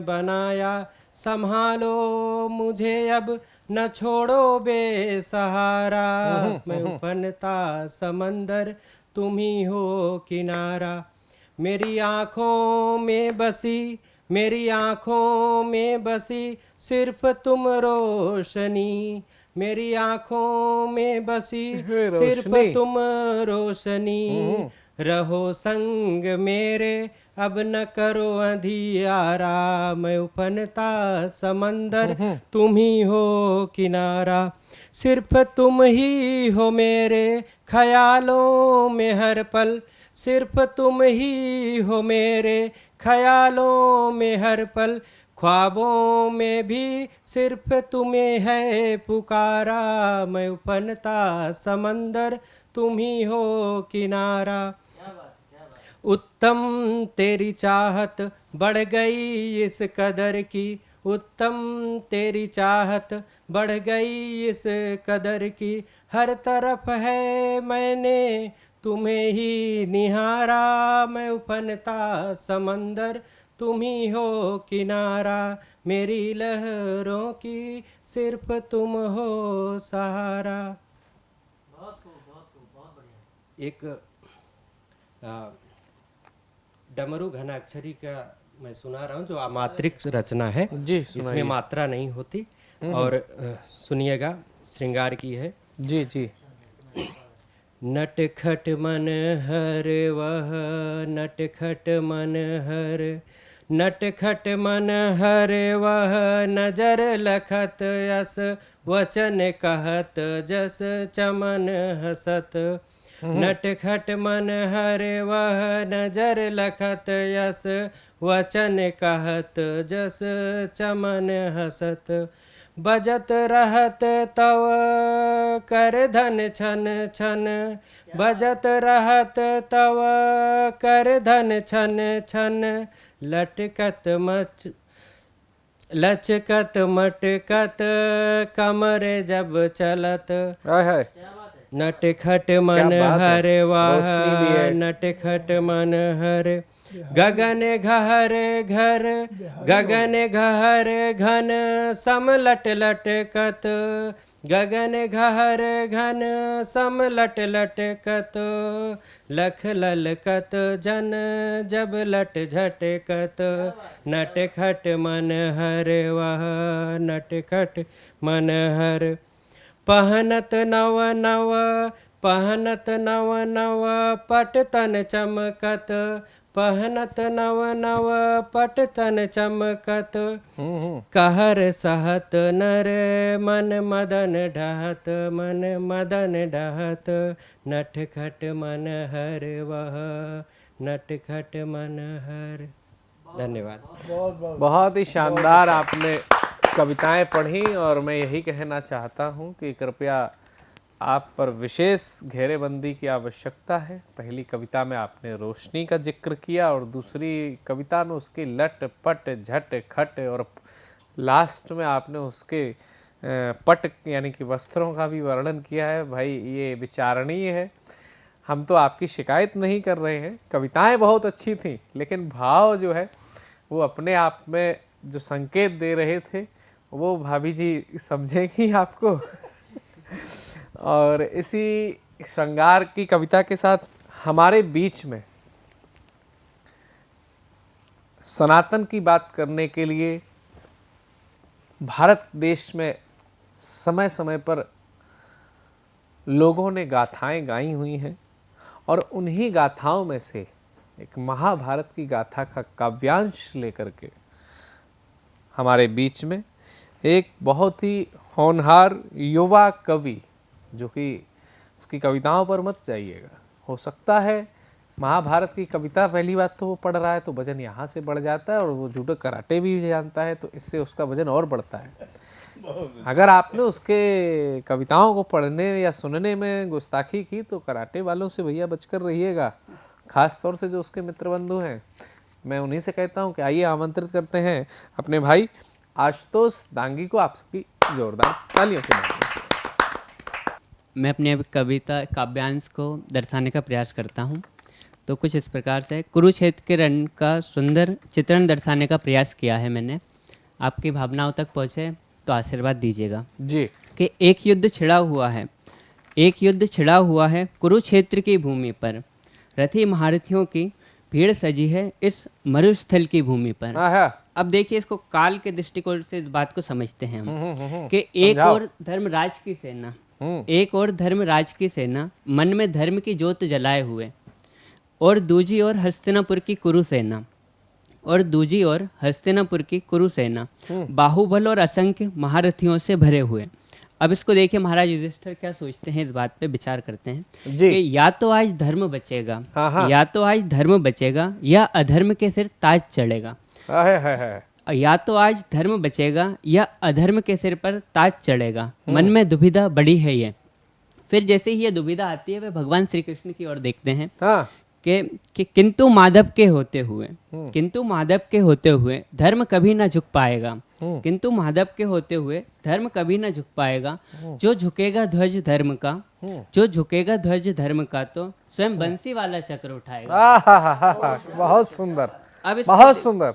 बनाया, संभालो मुझे अब न छोड़ो बेसहारा। मैं उफनता समंदर तुम ही हो किनारा, मेरी आँखों में बसी, मेरी आँखों में बसी सिर्फ तुम रोशनी, मेरी आँखों में बसी सिर्फ तुम रोशनी। रहो संग मेरे अब न करो अंधियारा, मैं उफनता समंदर तुम ही हो किनारा, सिर्फ तुम ही हो मेरे ख्यालों में हर पल, सिर्फ तुम ही हो मेरे ख्यालों में हर पल, ख्वाबों में भी सिर्फ तुम्हें है पुकारा। मैं उफनता समंदर तुम ही हो किनारा, उत्तम तेरी चाहत बढ़ गई इस कदर की, उत्तम तेरी चाहत बढ़ गई इस कदर की, हर तरफ है मैंने तुम्हें ही निहारा। मैं उफनता समंदर तुम ही हो किनारा, मेरी लहरों की सिर्फ तुम हो सहारा। एक डमरू घनाक्षरी का मैं सुना रहा हूँ जो अमात्रिक रचना है जी, इसमें मात्रा नहीं होती और सुनिएगा, श्रृंगार की है। जी जी। नटखट मन हर वह नटखट मन हर, नटखट मन हर वह नजर लखत यस, वचन कहत जस चमन हसत। नटखट मन हर वह नजर लखत यस, वचन कहत जस चमन हसत। बजत रहत तव कर धन छन छन, बजत रहत तव कर धन छन छन, लटकत मच लचकत मटकत कमर जब चलत। नटखट मन हर वाह नटखट मन हर, गगन घहर घर गगन घहर घन सम लट लटकत, गगन घहर घन सम लट लटकत, लख ललकत जन जब लट झटकत। नटखट मन हर वह नटखट मन हर, पहनत नव नव पहनत नव नव पट तन चमकत, पहनत नव नव पट तन चमकत। कहर सहत नर मन मदन ढहत, मन मदन ढहत। नटखट मन हर वह नटखट मन हर। धन्यवाद। बहुत ही शानदार आपने कविताएं पढ़ी और मैं यही कहना चाहता हूं कि कृपया आप पर विशेष घेरेबंदी की आवश्यकता है। पहली कविता में आपने रोशनी का जिक्र किया और दूसरी कविता में उसकी लट पट झट खट और लास्ट में आपने उसके पट यानी कि वस्त्रों का भी वर्णन किया है। भाई ये विचारणीय है। हम तो आपकी शिकायत नहीं कर रहे हैं, कविताएं बहुत अच्छी थी, लेकिन भाव जो है वो अपने आप में जो संकेत दे रहे थे वो भाभी जी समझेंगी आपको। और इसी श्रृंगार की कविता के साथ हमारे बीच में सनातन की बात करने के लिए भारत देश में समय समय पर लोगों ने गाथाएं गाई हुई हैं और उन्हीं गाथाओं में से एक महाभारत की गाथा का काव्यांश लेकर के हमारे बीच में एक बहुत ही होनहार युवा कवि, जो कि उसकी कविताओं पर मत जाइएगा, हो सकता है महाभारत की कविता पहली बात तो वो पढ़ रहा है तो वजन यहाँ से बढ़ जाता है, और वो जूडो कराटे भी जानता है तो इससे उसका वजन और बढ़ता है। अगर आपने उसके कविताओं को पढ़ने या सुनने में गुस्ताखी की तो कराटे वालों से भैया बचकर रहिएगा, खास तौर से जो उसके मित्र बंधु हैं। मैं उन्हीं से कहता हूँ कि आइए आमंत्रित करते हैं अपने भाई आशुतोष दांगी को, आप सबकी जोरदार तालियों के माध्यम से। मैं अपनी कविता काव्यांश को दर्शाने का प्रयास करता हूँ। तो कुछ इस प्रकार से कुरुक्षेत्र के रण का सुंदर चित्रण दर्शाने का प्रयास किया है मैंने। आपकी भावनाओं तक पहुँचे तो आशीर्वाद दीजिएगा जी। कि एक युद्ध छिड़ा हुआ है कुरुक्षेत्र की भूमि पर, रथी महारथियों की भीड़ सजी है इस मरुस्थल की भूमि पर। अब देखिए, इसको काल के दृष्टिकोण से इस बात को समझते हैं हम कि एक और धर्मराज की सेना मन में धर्म की ज्योत जलाए हुए, और दूजी ओर हस्तिनापुर की कुरु सेना बाहुबल और असंख्य महारथियों से भरे हुए। अब इसको देखिए महाराज युधिष्ठिर क्या सोचते हैं, इस बात पे विचार करते हैं कि या तो आज धर्म बचेगा या अधर्म के सिर ताज चढ़ेगा। या तो आज धर्म बचेगा या अधर्म के सिर पर ताज चढ़ेगा। मन में दुविधा बड़ी है ये। फिर जैसे ही ये दुविधा आती है वे भगवान श्री कृष्ण की ओर देखते हैं कि किंतु माधव के होते हुए धर्म कभी ना झुक पाएगा। जो झुकेगा ध्वज धर्म का तो स्वयं बंसी वाला चक्र उठाएगा। बहुत सुंदर, बहुत सुंदर।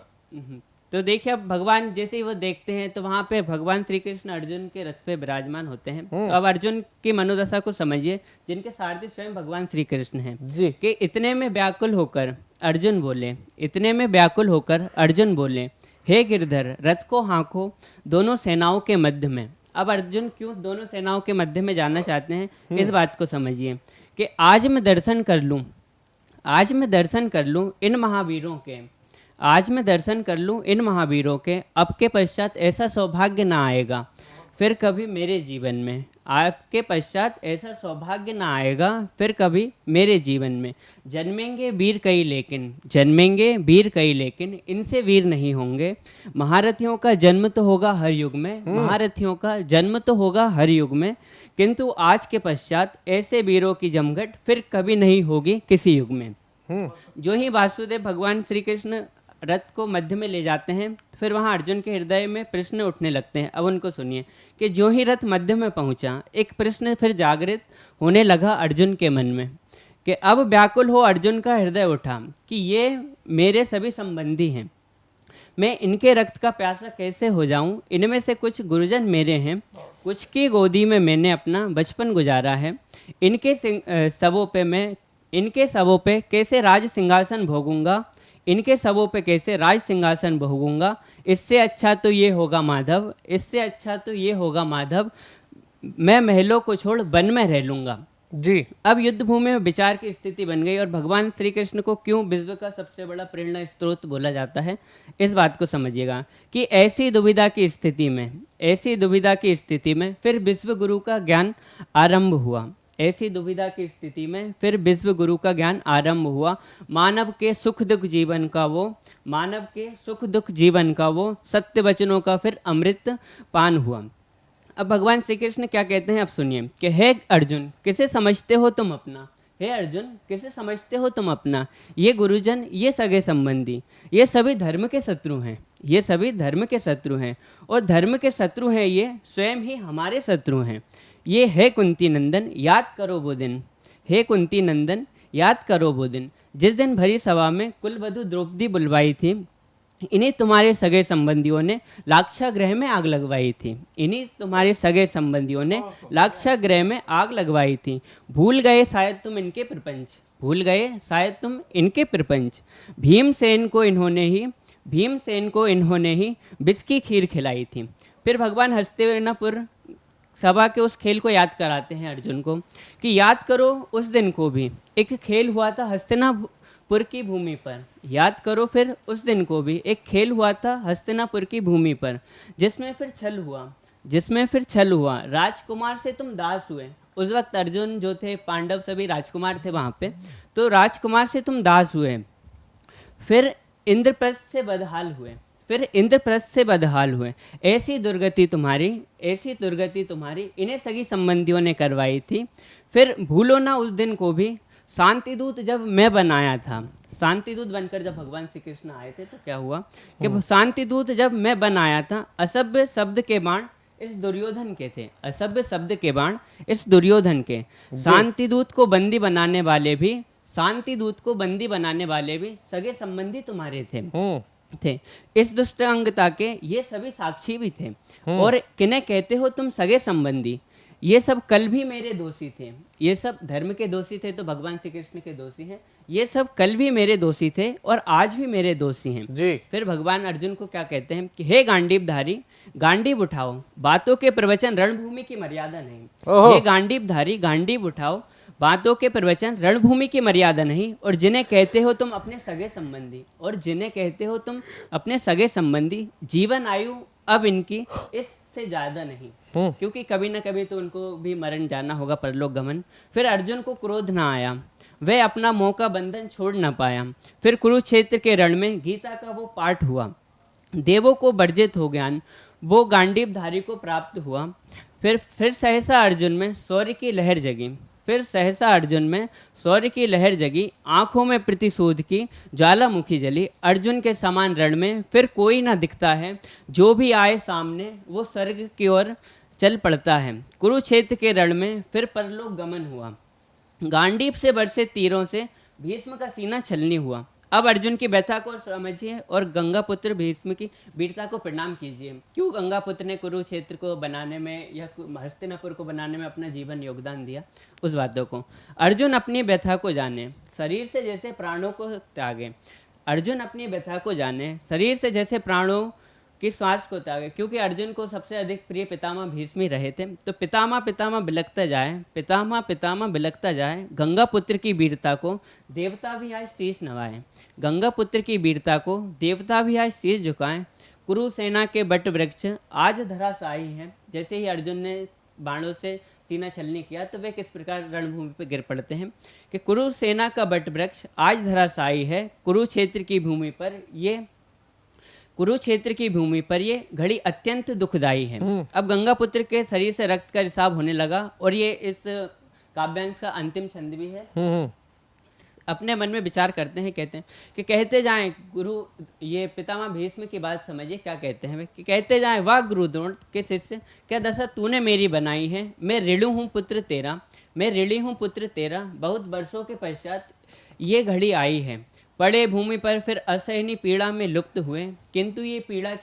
तो देखिए, अब भगवान जैसे ही वो देखते हैं तो वहां पे भगवान श्री कृष्ण अर्जुन के रथ पे विराजमान होते हैं। तो अब अर्जुन की मनोदशा को समझिए, जिनके सारथी स्वयं भगवान श्री कृष्ण हैं जी। कि इतने में व्याकुल होकर अर्जुन बोले, हे गिरधर रथ को हाँको दोनों सेनाओं के मध्य में। अब अर्जुन क्यों दोनों सेनाओं के मध्य में जाना चाहते हैं, इस बात को समझिए कि आज मैं दर्शन कर लूं इन महावीरों के, अब के पश्चात ऐसा सौभाग्य ना आएगा फिर कभी मेरे जीवन में। जन्मेंगे वीर कई लेकिन इनसे वीर नहीं होंगे। महारथियों का जन्म तो होगा हर युग में, किंतु आज के पश्चात ऐसे वीरों की जमघट फिर कभी नहीं होगी किसी युग में। जो ही वासुदेव भगवान श्री कृष्ण रथ को मध्य में ले जाते हैं, फिर वहां अर्जुन के हृदय में प्रश्न उठने लगते हैं। अब उनको सुनिए कि जो ही रथ मध्य में पहुंचा, एक प्रश्न फिर जागृत होने लगा अर्जुन के मन में कि अब व्याकुल हो अर्जुन का हृदय उठा कि ये मेरे सभी संबंधी हैं, मैं इनके रक्त का प्यासा कैसे हो जाऊं। इनमें से कुछ गुरुजन मेरे हैं, कुछ की गोदी में मैंने अपना बचपन गुजारा है। इनके सबों पे कैसे राज सिंहासन भोगूंगा। इससे अच्छा तो ये होगा माधव, मैं महलों को छोड़ वन में रह लूंगा जी। अब युद्ध भूमि में विचार की स्थिति बन गई, और भगवान श्री कृष्ण को क्यों विश्व का सबसे बड़ा प्रेरणा स्रोत बोला जाता है, इस बात को समझिएगा कि ऐसी दुविधा की स्थिति में फिर विश्व गुरु का ज्ञान आरंभ हुआ। मानव के सुख दुख जीवन का वो सत्य वचनों का फिर अमृत पान हुआ। अब भगवान श्री कृष्ण क्या कहते हैं, अब सुनिए कि हे अर्जुन किसे समझते हो तुम अपना, ये गुरुजन, ये सगे संबंधी, ये सभी धर्म के शत्रु हैं, और धर्म के शत्रु हैं ये स्वयं ही हमारे शत्रु हैं। ये है कुंती नंदन याद करो वो दिन, जिस दिन भरी सभा में कुलवधु द्रौपदी बुलवाई थी। इन्हीं तुम्हारे सगे संबंधियों ने लाक्षागृह में आग लगवाई थी। भूल गए शायद तुम इनके प्रपंच। भीमसेन को इन्होंने ही विष की खीर खिलाई थी। फिर भगवान हस्तिनापुर सभा के उस खेल को याद कराते हैं अर्जुन को कि याद करो उस दिन को भी, एक खेल हुआ था हस्तिनापुर की भूमि पर। याद करो फिर उस दिन को भी, एक खेल हुआ था हस्तिनापुर की भूमि पर, जिसमें फिर छल हुआ, राजकुमार से तुम दास हुए। उस वक्त अर्जुन जो थे, पांडव सभी राजकुमार थे वहाँ पे, तो राजकुमार से तुम दास हुए, फिर इंद्रप्रस्थ से बदहाल हुए। ऐसी दुर्गति तुम्हारी इन्हें सगी संबंधियों ने करवाई थी। फिर भूलो ना उस दिन को भी, शांतिदूत जब मैं बनाया था। शांतिदूत बनकर जब भगवान श्री कृष्ण आए थे तो क्या हुआ कि शांतिदूत जब मैं बनाया था, असभ्य शब्द के बाण इस दुर्योधन के थे, असभ्य शब्द के बाण इस दुर्योधन के। शांतिदूत को बंदी बनाने वाले भी सगे संबंधी तुम्हारे थे। इस दुष्टांगता के ये सभी साक्षी भी थे। और किन्हें कहते हो तुम सगे संबंधी, ये सब कल भी मेरे दोषी थे। ये सब धर्म के दोषी थे तो भगवान श्री कृष्ण के दोषी हैं। ये सब कल भी मेरे दोषी थे और आज भी मेरे दोषी हैं जी। फिर भगवान अर्जुन को क्या कहते हैं कि हे गांडीवधारी, गांडीव उठाओ, बातों के प्रवचन रणभूमि की मर्यादा नहीं। हे गांडीवधारी, गांडीव उठाओ, बातों के प्रवचन रणभूमि की मर्यादा नहीं। और जिन्हें कहते हो तुम अपने सगे संबंधी, जीवन आयु अब इनकी इससे ज्यादा नहीं, क्योंकि कभी न कभी तो उनको भी मरण जाना होगा, परलोक गमन। फिर अर्जुन को क्रोध ना आया, वह अपना मोह का बंधन छोड़ न पाया। फिर कुरुक्षेत्र के रण में गीता का वो पाठ हुआ, देवों को वर्जित हो ज्ञान वो गांडीवधारी को प्राप्त हुआ। फिर सहसा अर्जुन में शौर्य की लहर जगी, आंखों में प्रतिशोध की ज्वालामुखी जली। अर्जुन के समान रण में फिर कोई ना दिखता है, जो भी आए सामने वो स्वर्ग की ओर चल पड़ता है। कुरुक्षेत्र के रण में फिर परलोक गमन हुआ, गांडीव से बरसे तीरों से भीष्म का सीना छलनी हुआ। अब अर्जुन की व्यथा को समझिए और गंगापुत्र भीष्म की वीरता को प्रणाम कीजिए। क्यों गंगापुत्र ने कुरुक्षेत्र को बनाने में या हस्तिनापुर को बनाने में अपना जीवन योगदान दिया, उस बातों को अर्जुन अपनी व्यथा को जाने, शरीर से जैसे प्राणों को त्यागे। अर्जुन अपनी व्यथा को जाने, शरीर से जैसे प्राणों की श्वास को त्यागे। क्योंकि अर्जुन को सबसे अधिक प्रिय पितामह भीष्म ही रहे थे। तो पितामह बिलखता जाए, गंगापुत्र की वीरता को देवता भी आज शीश नवाए। गंगापुत्र की वीरता को देवता भी आज शीश झुकाएं। कुरुसेना के बट वृक्ष आज धराशायी हैं। जैसे ही अर्जुन ने बाणों से सीना छलनी किया तो वे किस प्रकार रणभूमि पर गिर पड़ते हैं कि कुरुसेना का बट वृक्ष आज धराशायी है। कुरुक्षेत्र की भूमि पर ये घड़ी अत्यंत दुखदाई है। अब गंगापुत्र के शरीर से रक्त का रिसाव होने लगा और ये इस काव्यांश का अंतिम छंद भी है। अपने मन में विचार करते हैं, कहते हैं कि कहते जाएं गुरु, ये पितामह भीष्म की बात समझिए क्या कहते हैं वे, कि कहते जाएं वाह गुरु द्रोण के शिष्य, क्या दशा तूने मेरी बनाई है। मैं ऋणी हूँ पुत्र तेरा, बहुत वर्षों के पश्चात ये घड़ी आई है। पड़े भूमि पर फिर असहनीय पीड़ा में लुप्त हुए, किंतु ये पीड़ा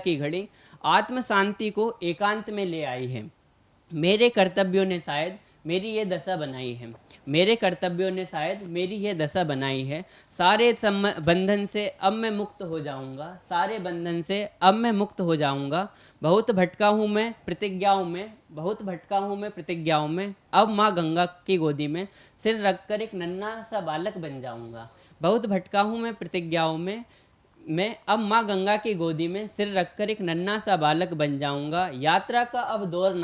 की घड़ी आत्म शांति को एकांत में ले आई है। मेरे कर्तव्यों ने शायद मेरी ये दशा बनाई है। सारे बंधन से अब मैं मुक्त हो जाऊंगा, बहुत भटका हूँ मैं प्रतिज्ञाओं में, अब माँ गंगा की गोदी में सिर रखकर एक नन्हा सा बालक बन जाऊंगा। बहुत भटका हूँ मैं प्रतिज्ञाओं में, मैं अब माँ गंगा की गोदी में सिर रखकर एक नन्हा सा बालक बन जाऊंगा। यात्रा का अब दौर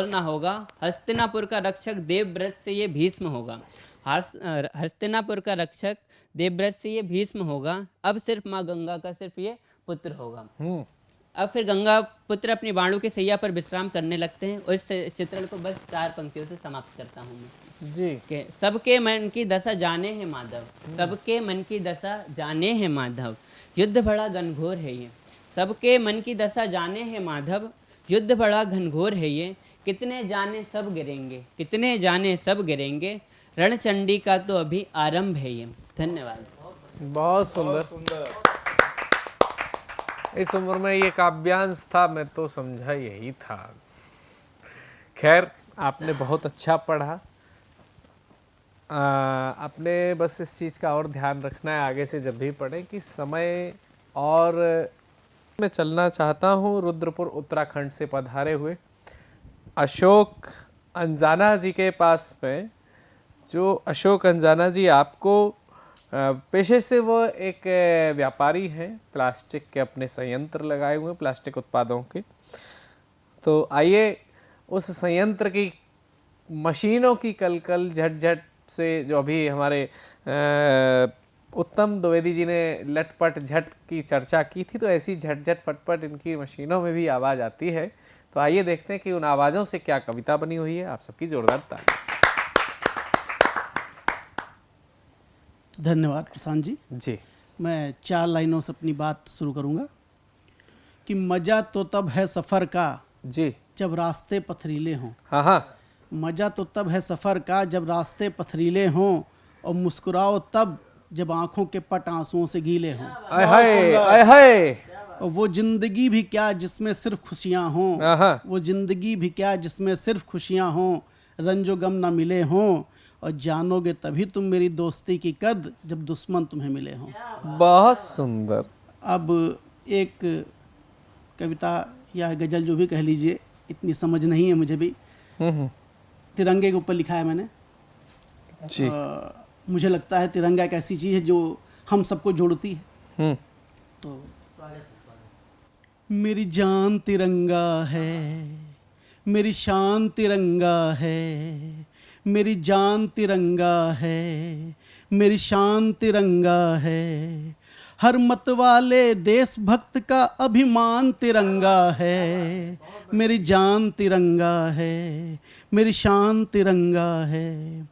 ना होगा, हस्तिनापुर का रक्षक देवव्रत से ये भीष्म होगा। अब सिर्फ माँ गंगा का सिर्फ ये पुत्र होगा। अब फिर गंगा पुत्र अपनी बाणों की सैया पर विश्राम करने लगते हैं और इस चित्रण को बस 4 पंक्तियों से समाप्त करता हूँ मैं जी। के सबके मन की दशा जाने हैं माधव, युद्ध बड़ा घनघोर है ये। सबके मन की दशा जाने हैं माधव, युद्ध बड़ा घनघोर है ये। कितने जाने सब गिरेंगे, रणचंडी का तो अभी आरंभ है ये। धन्यवाद। बहुत सुंदर। इस उम्र में ये काव्यांश था, मैं तो समझा यही था। खैर, आपने बहुत अच्छा पढ़ा। आपने बस इस चीज़ का और ध्यान रखना है आगे से जब भी पढ़ें कि समय और मैं चलना चाहता हूँ रुद्रपुर उत्तराखंड से पधारे हुए अशोक अंजाना जी के पास में। जो अशोक अंजाना जी आपको पेशे से वो एक व्यापारी हैं, प्लास्टिक के अपने संयंत्र लगाए हुए प्लास्टिक उत्पादों के। तो आइए उस संयंत्र की मशीनों की कलकल झट से जो अभी हमारे उत्तम द्विवेदी जी ने लटपट झट की चर्चा की थी, तो ऐसी झट पटपट इनकी मशीनों में भी आवाज़ आती है। तो आइए देखते हैं कि उन आवाज़ों से क्या कविता बनी हुई है। आप सबकी जोरदार ताली। धन्यवाद प्रशांत जी। जी, मैं 4 लाइनों से अपनी बात शुरू करूंगा कि मज़ा तो तब है सफ़र का जी जब रास्ते पथरीले हों। हाँ हाँ, मज़ा तो तब है सफ़र का जब रास्ते पथरीले हों, और मुस्कुराओ तब जब आंखों के पट आंसुओं से गीले हों। आय हाय आय हाय। और वो ज़िंदगी भी क्या जिसमें सिर्फ खुशियाँ हों, वो ज़िंदगी भी क्या जिसमें सिर्फ खुशियाँ हों, रंजो गम ना मिले हों, और जानोगे तभी तुम मेरी दोस्ती की कद जब दुश्मन तुम्हें मिले हों। बहुत सुंदर। अब एक कविता या गजल जो भी कह लीजिए, इतनी समझ नहीं है मुझे भी। तिरंगे के ऊपर लिखा है मैंने जी। मुझे लगता है तिरंगा एक ऐसी चीज़ है जो हम सबको जोड़ती है। तो मेरी जान तिरंगा है, मेरी शान तिरंगा है, मेरी जान तिरंगा है, मेरी शान तिरंगा है, हर मत वाले देशभक्त का अभिमान तिरंगा है, मेरी जान तिरंगा है, मेरी शान तिरंगा है।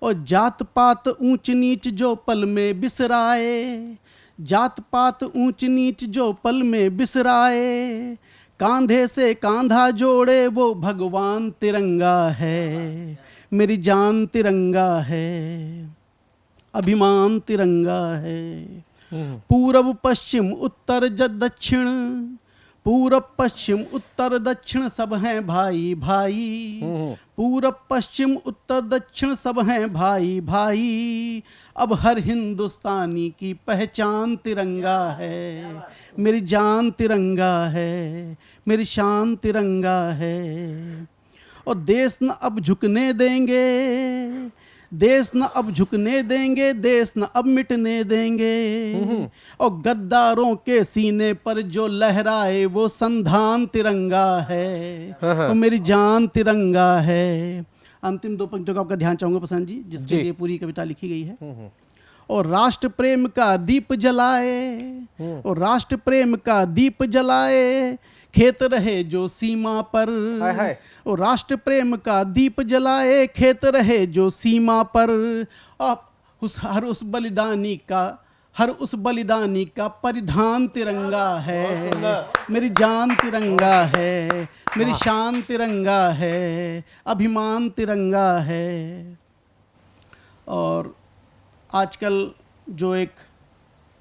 और जात पात ऊंच नीच जो पल में बिसराए, जात पात ऊंच नीच जो पल में बिसराए, कांधे से कांधा जोड़े वो भगवान तिरंगा है, मेरी जान तिरंगा है, अभिमान तिरंगा है। पूरब पश्चिम उत्तर दक्षिण, पूरब पश्चिम उत्तर दक्षिण सब हैं भाई भाई, पूरब पश्चिम उत्तर दक्षिण सब हैं भाई भाई, अब हर हिंदुस्तानी की पहचान तिरंगा है, मेरी जान तिरंगा है, मेरी शान तिरंगा है। और देश न अब झुकने देंगे, देश न अब झुकने देंगे, देश न अब मिटने देंगे, और गद्दारों के सीने पर जो लहराए वो संधान तिरंगा है, और मेरी जान तिरंगा है। अंतिम 2 पंक्तियों का आपका ध्यान चाहूंगा प्रशांत जी, जिसके लिए पूरी कविता लिखी गई है। और राष्ट्र प्रेम का दीप जलाए, और राष्ट्र प्रेम का दीप जलाए, खेत रहे जो सीमा पर, और राष्ट्र प्रेम का दीप जलाए, खेत रहे जो सीमा पर, हर उस बलिदानी का परिधान तिरंगा है, मेरी जान तिरंगा है, मेरी शान तिरंगा है, अभिमान तिरंगा है। और आजकल जो एक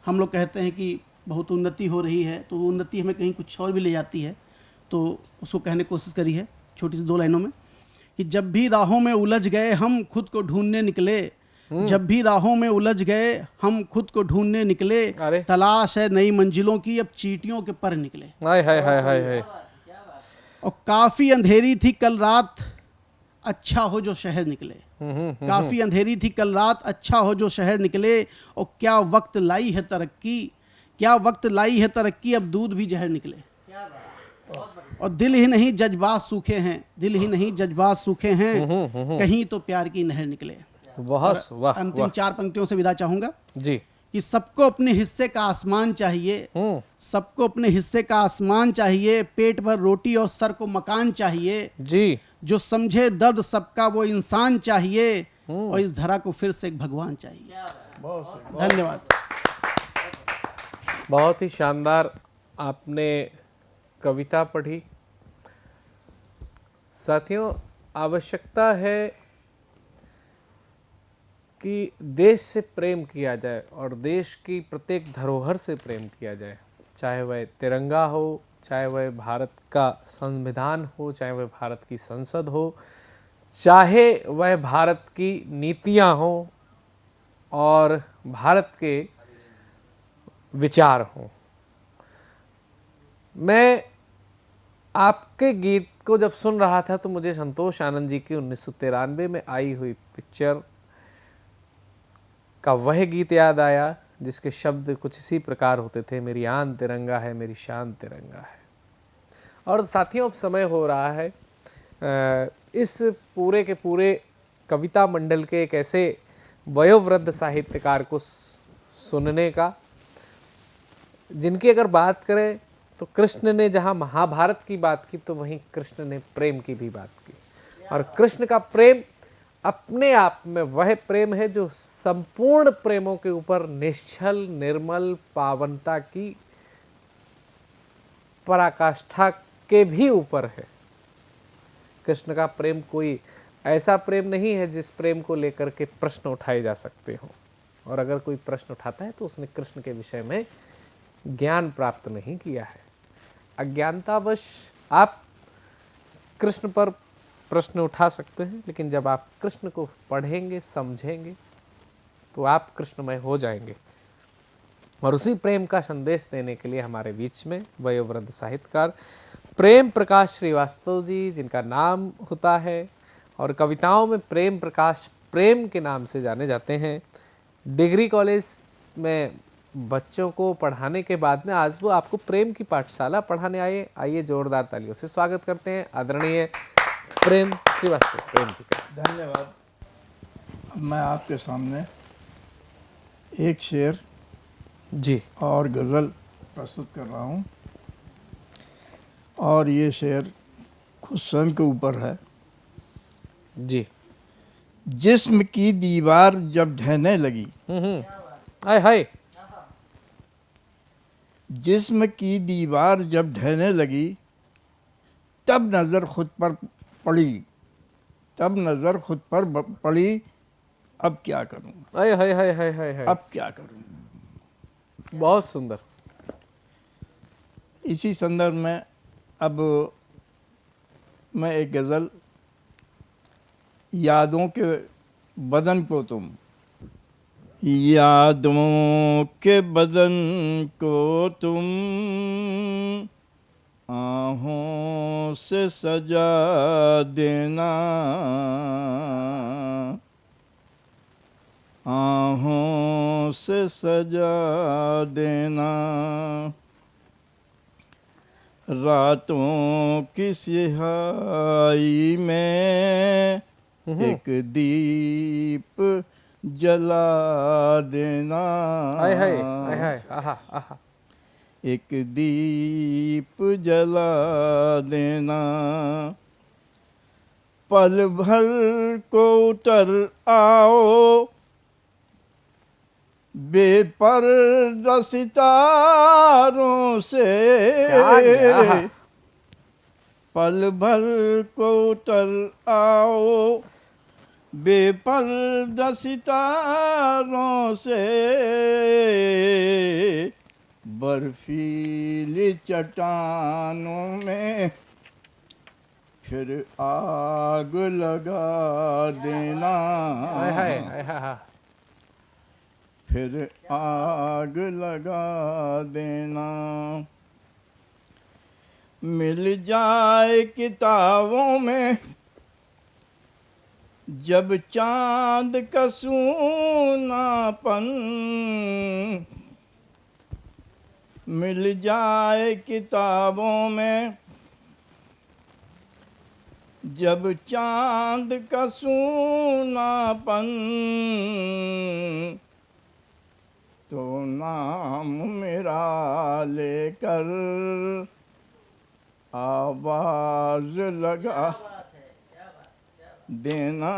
हम लोग कहते हैं कि बहुत उन्नति हो रही है, तो वो उन्नति हमें कहीं कुछ और भी ले जाती है, तो उसको कहने की कोशिश करी है छोटी सी 2 लाइनों में कि जब भी राहों में उलझ गए हम खुद को ढूंढने निकले, जब भी राहों में उलझ गए हम खुद को ढूंढने निकले, तलाश है नई मंजिलों की अब चींटियों के पर निकले। हाय हाय हाय हाय हाय। और काफ़ी अंधेरी थी कल रात, अच्छा हो जो शहर निकले, काफ़ी अंधेरी थी कल रात, अच्छा हो जो शहर निकले, और क्या वक्त लाई है तरक्की, क्या वक्त लाई है तरक्की, अब दूध भी जहर निकले। और दिल ही नहीं जज्बात सूखे हैं, दिल ही नहीं जज्बात सूखे हैं, कहीं तो प्यार की नहर निकले। बहुत वाह। अंतिम 4 पंक्तियों से विदा चाहूंगा जी कि सबको अपने हिस्से का आसमान चाहिए, सबको अपने हिस्से का आसमान चाहिए, पेट भर रोटी और सर को मकान चाहिए जी, जो समझे दर्द सबका वो इंसान चाहिए, और इस धरा को फिर से एक भगवान चाहिए। धन्यवाद। बहुत ही शानदार आपने कविता पढ़ी। साथियों, आवश्यकता है कि देश से प्रेम किया जाए और देश की प्रत्येक धरोहर से प्रेम किया जाए, चाहे वह तिरंगा हो, चाहे वह भारत का संविधान हो, चाहे वह भारत की संसद हो, चाहे वह भारत की नीतियां हो और भारत के विचार हों। मैं आपके गीत को जब सुन रहा था तो मुझे संतोष आनंद जी की 1993 में आई हुई पिक्चर का वह गीत याद आया जिसके शब्द कुछ इसी प्रकार होते थे, मेरी आन तिरंगा है, मेरी शान तिरंगा है। और साथियों, अब समय हो रहा है इस पूरे के पूरे कविता मंडल के एक ऐसे वयोवृद्ध साहित्यकार को सुनने का, जिनकी अगर बात करें तो कृष्ण ने जहाँ महाभारत की बात की तो वहीं कृष्ण ने प्रेम की भी बात की। और कृष्ण का प्रेम अपने आप में वह प्रेम है जो संपूर्ण प्रेमों के ऊपर निश्चल निर्मल पावनता की पराकाष्ठा के भी ऊपर है। कृष्ण का प्रेम कोई ऐसा प्रेम नहीं है जिस प्रेम को लेकर के प्रश्न उठाए जा सकते हो, और अगर कोई प्रश्न उठाता है तो उसने कृष्ण के विषय में ज्ञान प्राप्त नहीं किया है। अज्ञानतावश आप कृष्ण पर प्रश्न उठा सकते हैं, लेकिन जब आप कृष्ण को पढ़ेंगे समझेंगे तो आप कृष्णमय हो जाएंगे। और उसी प्रेम का संदेश देने के लिए हमारे बीच में वयोवृद्ध साहित्यकार प्रेम प्रकाश श्रीवास्तव जी, जिनका नाम होता है और कविताओं में प्रेम प्रकाश प्रेम के नाम से जाने जाते हैं, डिग्री कॉलेज में बच्चों को पढ़ाने के बाद में आज वो आपको प्रेम की पाठशाला पढ़ाने आए। आइए जोरदार तालियों से स्वागत करते हैं आदरणीय प्रेम श्रीवास्तव। प्रेम जी का धन्यवाद। अब मैं आपके सामने एक शेर जी और गज़ल प्रस्तुत कर रहा हूँ, और ये शेर खुद स्वयं के ऊपर है जी। जिस्म की दीवार जब ढहने लगी, हाय हाय। जिस्म की दीवार जब ढहने लगी, तब नज़र खुद पर पड़ी, तब नज़र खुद पर पड़ी, अब क्या करूं? हाय हाय हाय हाय हाय। अब क्या करूं? बहुत सुंदर। इसी संदर्भ में अब मैं एक गज़ल, यादों के बदन को तुम, यादों के बदन को तुम आहों से सजा देना, आहों से सजा देना, रातों की सिहाई में एक दीप जला देना, हाय हाय हाय हाय। आहा आहा। एक दीप जला देना, पल भर को उतर आओ बेपर्दा सितारों से, पल भर को उतर आओ बेपर्दा सितारों से, बर्फीली चट्टानों में फिर आग लगा देना, हाय हाय हाय हाय। फिर आग लगा देना, मिल जाए किताबों में जब चांद का सूनापन, मिल जाए किताबों में जब चांद का सूनापन, तो नाम मेरा लेकर आवाज लगा देना,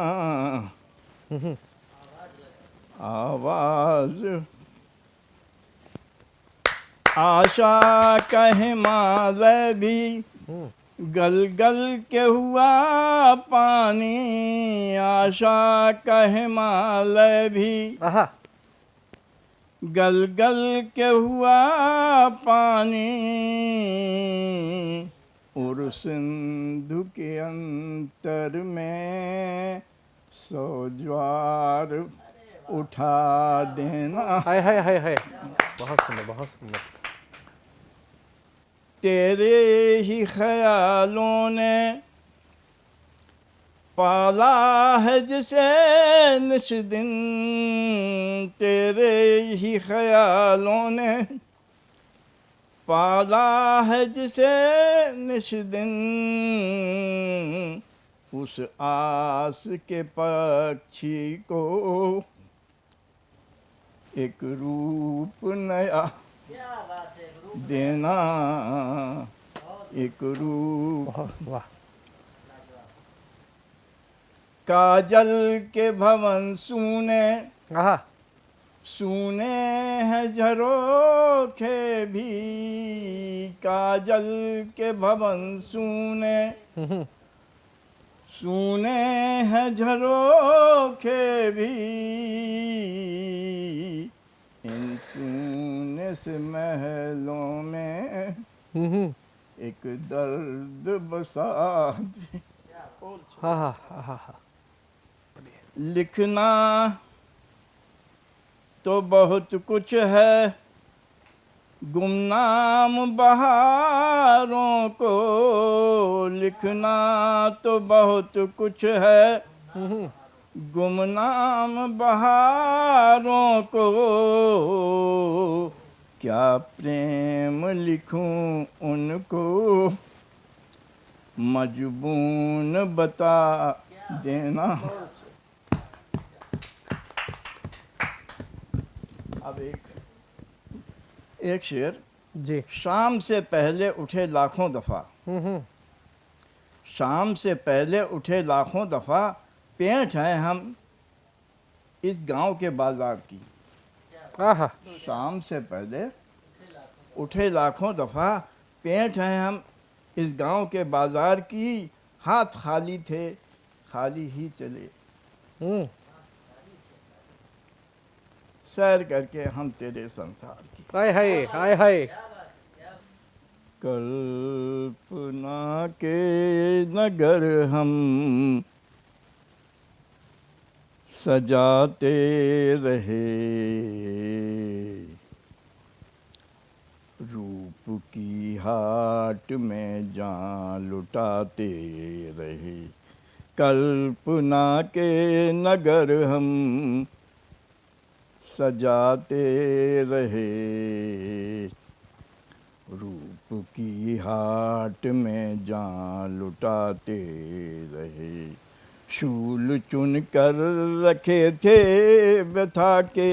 आवाज। आशा का हिमालय भी गल गल के हुआ पानी, आशा का हिमालय भी गल गल के हुआ पानी, और सिंधु के अंतर में 100 ज्वार उठा देना। हाय हाय हाय हाय। बहुत सुंदर बहुत सुंदर। तेरे ही ख्यालों ने पाला है जिसे निश दिन, तेरे ही ख्यालों ने पाला है जिसे निश दिन, उस आस के पक्षी को एक रूप नया देना, एक रूप। वाह। काजल के भवन सूने, सूने हैं झरोखे भी, काजल के भवन सूने, सूने हैं झरोखे भी, इन सूने से महलों में एक दर्द बसा दे। लिखना तो बहुत कुछ है, गुमनाम बहारों को, लिखना तो बहुत कुछ है, गुमनाम बहारों को, क्या प्रेम लिखूं उनको, मजबून बता देना। अब एक शेर जी। शाम से पहले उठे लाखों दफा, शाम से पहले उठे लाखों दफा, पेंट हैं हम इस गांव के बाजार की। शाम से पहले उठे लाखों दफा, पेंट हैं हम इस गांव के बाजार की, हाथ खाली थे खाली ही चले, सैर करके हम तेरे संसार की। हाय हाय हाय हाय। कल्पना के नगर हम सजाते रहे, रूप की हाट में जान लुटाते रहे, कल्पना के नगर हम सजाते रहे, रूप की हाट में जान लुटाते रहे, शूल चुन कर रखे थे व्यथा के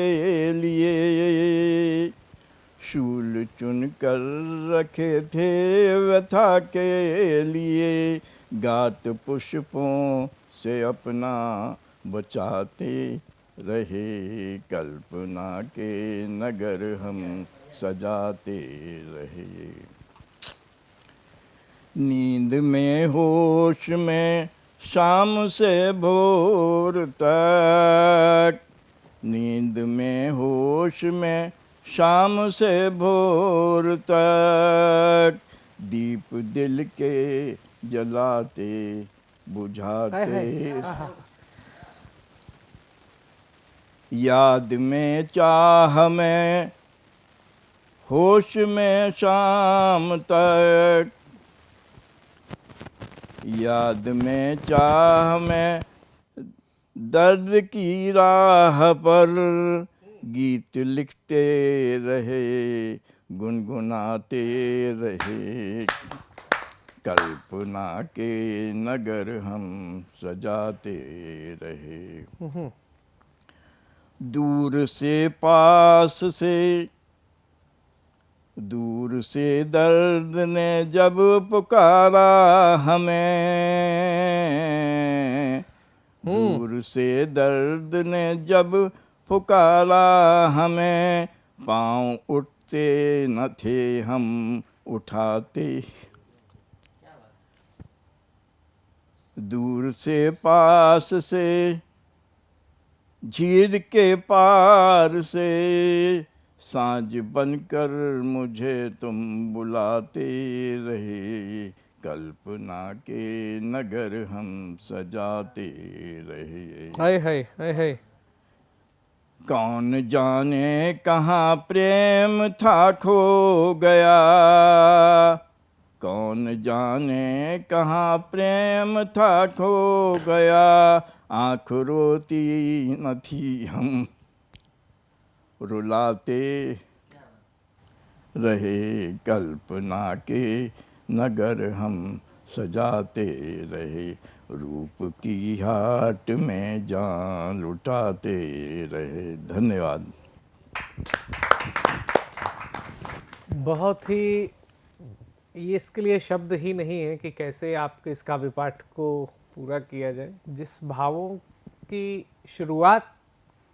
लिए, शूल चुन कर रखे थे व्यथा के लिए, गात पुष्पों से अपना बचाते रहे, कल्पना के नगर हम सजाते रहे। नींद में होश में शाम से भोर तक, नींद में होश में शाम से भोर तक, दीप दिल के जलाते बुझाते, याद में चाह में होश में शाम तक, याद में चाह में दर्द की राह पर, गीत लिखते रहे गुनगुनाते रहे, कल्पना के नगर हम सजाते रहे। दूर से पास से, दूर से दर्द ने जब पुकारा हमें, दूर से दर्द ने जब पुकारा हमें, पाँव उठते न थे हम उठाते, दूर से पास से झील के पार से, सांझ बनकर मुझे तुम बुलाते रहे, कल्पना के नगर हम सजाते रहे। हाय हाय हाय हाय। कौन जाने कहाँ प्रेम था खो गया, कौन जाने कहाँ प्रेम था खो गया, आँख रोती न थी हम रुलाते रहे, कल्पना के नगर हम सजाते रहे, रूप की हाट में जान लुटाते रहे। धन्यवाद। बहुत ही, ये इसके लिए शब्द ही नहीं है कि कैसे आपके इस काव्य पाठ को पूरा किया जाए। जिस भावों की शुरुआत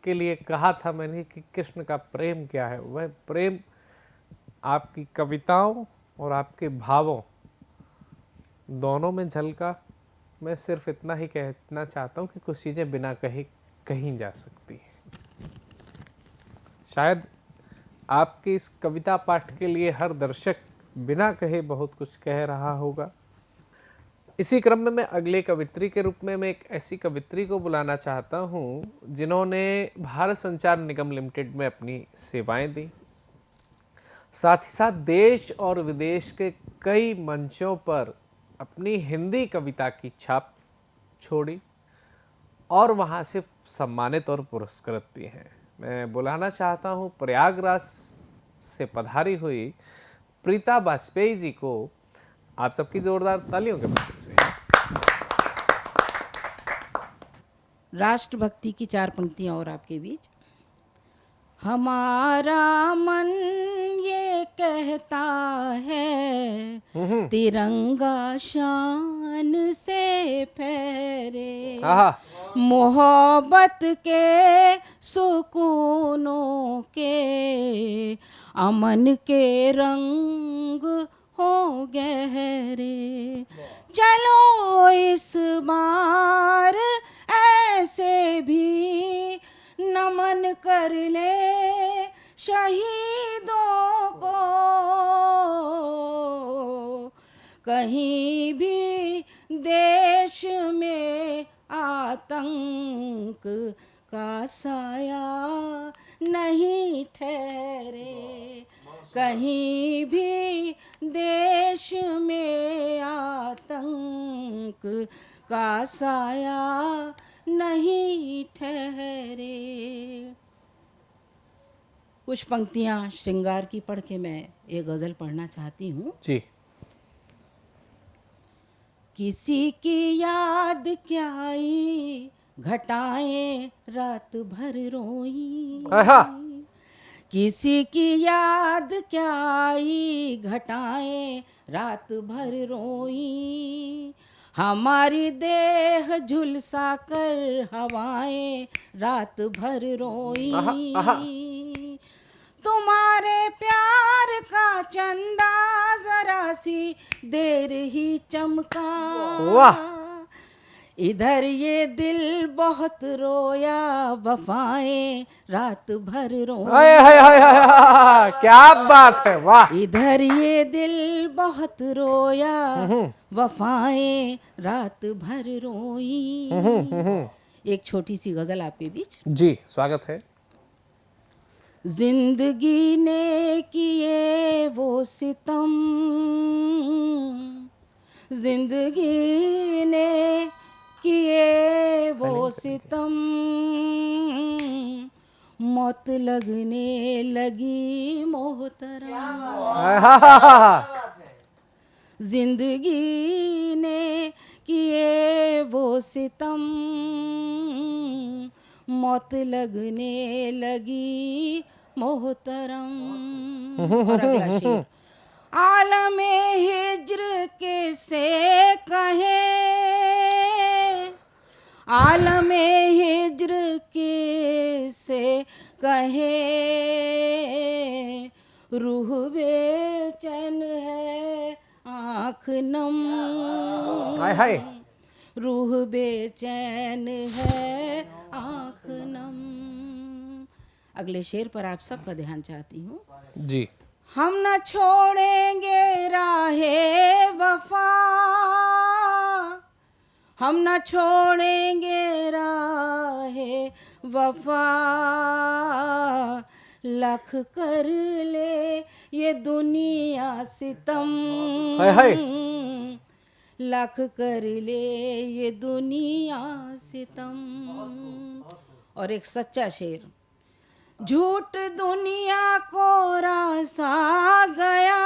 के लिए कहा था मैंने कि कृष्ण का प्रेम क्या है, वह प्रेम आपकी कविताओं और आपके भावों दोनों में झलका। मैं सिर्फ इतना ही कहना चाहता हूँ कि कुछ चीज़ें बिना कहे कहीं जा सकती हैं। शायद आपके इस कविता पाठ के लिए हर दर्शक बिना कहे बहुत कुछ कह रहा होगा। इसी क्रम में मैं अगले कवित्री के रूप में मैं एक ऐसी कवित्री को बुलाना चाहता हूँ जिन्होंने भारत संचार निगम लिमिटेड में अपनी सेवाएं दी, साथ ही साथ देश और विदेश के कई मंचों पर अपनी हिंदी कविता की छाप छोड़ी और वहाँ से सम्मानित और पुरस्कृत भी हैं। मैं बुलाना चाहता हूँ प्रयागराज से पधारी हुई प्रीता वाजपेयी जी को। आप सबकी जोरदार तालियों के माध्यम से। राष्ट्रभक्ति की 4 पंक्तियां और आपके बीच। हमारा मन ये कहता है तिरंगा शान से फहरे, मोहब्बत के सुकूनों के अमन के रंग हो गहरे। चलो इस बार ऐसे भी नमन कर ले शहीदों को, कहीं भी देश में आतंक का साया नहीं ठहरे, कहीं भी देश में आतंक का साया नहीं ठहरे। कुछ पंक्तियां श्रृंगार की पढ़ के मैं एक गजल पढ़ना चाहती हूँ जी। किसी की याद क्या आई घटाएं रात भर रोई, किसी की याद क्या आई घटाएं रात भर रोई, हमारी देह झुलसा कर हवाएं रात भर रोई, तुम्हारे प्यार का चंदा जरा सी देर ही चमका, इधर ये दिल बहुत रोया वफाएं रात भर रोई। क्या बात है, वाह। इधर ये दिल बहुत रोया वफाएं रात भर रोई। एक छोटी सी गजल आपके बीच जी, स्वागत है। जिंदगी ने किए वो सितम, जिंदगी ने किए वो सितम, मौत लगने लगी मोहतरम, जिंदगी ने किए वो सितम, मौत लगने लगी मोहतरम। और अगला शेर, आलमे हिज्र के से कहे, आलमे हिज्र के से कहे, रूह बेचैन है आँख नम, हाय हाय, रूह बेचैन है आँख नम। अगले शेर पर आप सबका ध्यान चाहती हूँ जी। हम न छोड़ेंगे राहे वफा, हम न छोड़ेंगे राहे वफा, लख कर ले ये दुनिया सितम, हाय हाय। लाख कर ले ये दुनिया सितम। और एक सच्चा शेर, झूठ दुनिया को रासा गया,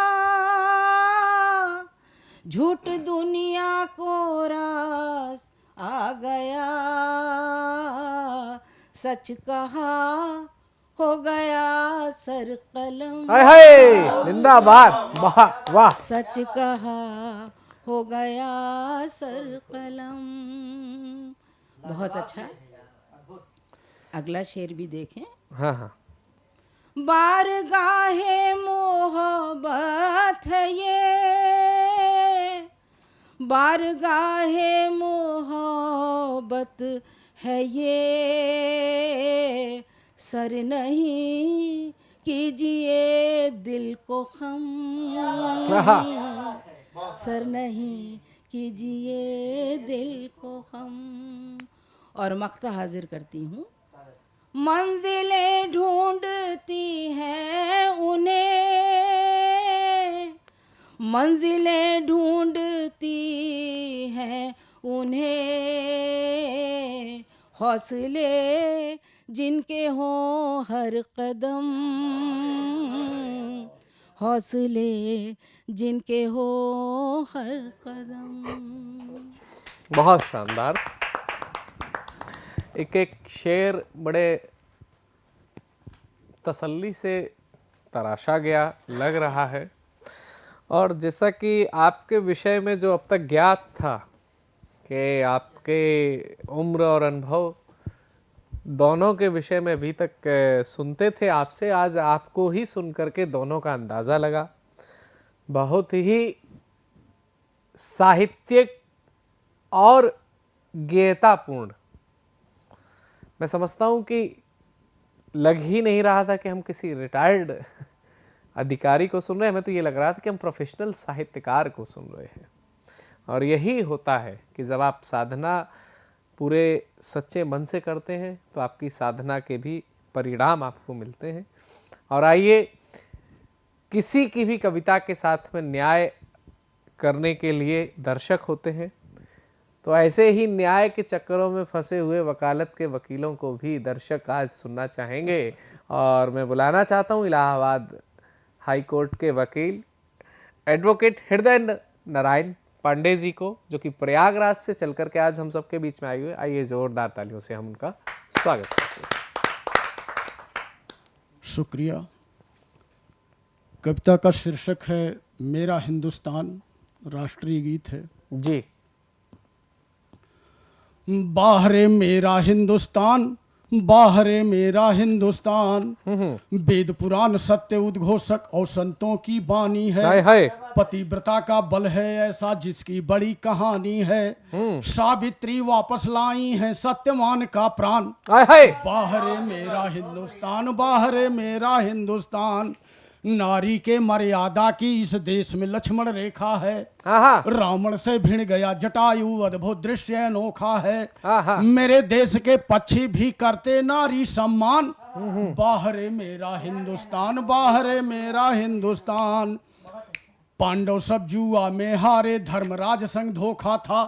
झूठ दुनिया को रास आ गया, सच कहा हो गया सर कलम। हाय हाय, जिंदाबाद, वाह वाह। सच कहा हो गया सर कलम। बहुत अच्छा। अगला शेर भी देखें। हाँ हाँ। बारगाहे मोहब्बत है ये, बारगाहे मोहब्बत है ये, सर नहीं कीजिए दिल को खम, सर नहीं कीजिए दिल को खम। और मक्ता हाजिर करती हूँ। मंजिलें ढूंढती हैं उन्हें, मंजिलें ढूंढती हैं उन्हें, हौसले जिनके हों हर कदम, हौसले जिनके हों हर कदम। बहुत शानदार। एक एक शेर बड़े तसल्ली से तराशा गया लग रहा है। और जैसा कि आपके विषय में जो अब तक ज्ञात था कि आपके उम्र और अनुभव दोनों के विषय में अभी तक सुनते थे आपसे, आज आपको ही सुन करके दोनों का अंदाज़ा लगा। बहुत ही साहित्यिक और गेयतापूर्ण। मैं समझता हूँ कि लग ही नहीं रहा था कि हम किसी रिटायर्ड अधिकारी को सुन रहे हैं, हमें तो ये लग रहा था कि हम प्रोफेशनल साहित्यकार को सुन रहे हैं। और यही होता है कि जब आप साधना पूरे सच्चे मन से करते हैं तो आपकी साधना के भी परिणाम आपको मिलते हैं। और आइए, किसी की भी कविता के साथ में न्याय करने के लिए दर्शक होते हैं, तो ऐसे ही न्याय के चक्करों में फंसे हुए वकालत के वकीलों को भी दर्शक आज सुनना चाहेंगे। और मैं बुलाना चाहता हूँ इलाहाबाद हाई कोर्ट के वकील एडवोकेट हृदय नारायण पांडे जी को, जो कि प्रयागराज से चल करके आज हम सबके बीच में आए हुए। आइए जोरदार तालियों से हम उनका स्वागत करते हैं। शुक्रिया। कविता का शीर्षक है मेरा हिंदुस्तान, राष्ट्रीय गीत है जी। बाहरे मेरा हिंदुस्तान, बाहरे मेरा हिंदुस्तान, वेद पुराण सत्य उद्घोषक और संतों की बानी है। हाय हाय। पतिव्रता का बल है ऐसा जिसकी बड़ी कहानी है। सावित्री वापस लाई है सत्यवान का प्राण। हाय हाय। बाहरे मेरा हिंदुस्तान, बाहरे मेरा हिंदुस्तान, नारी के मर्यादा की इस देश में लक्ष्मण रेखा है। रावण से भिड़ गया जटायु, अद्भुत दृश्य अनोखा है। मेरे देश के पक्षी भी करते नारी सम्मान। बाहरे मेरा हिंदुस्तान, बाहरे मेरा हिंदुस्तान, पांडव सब जुआ में हारे, धर्मराज संग धोखा था।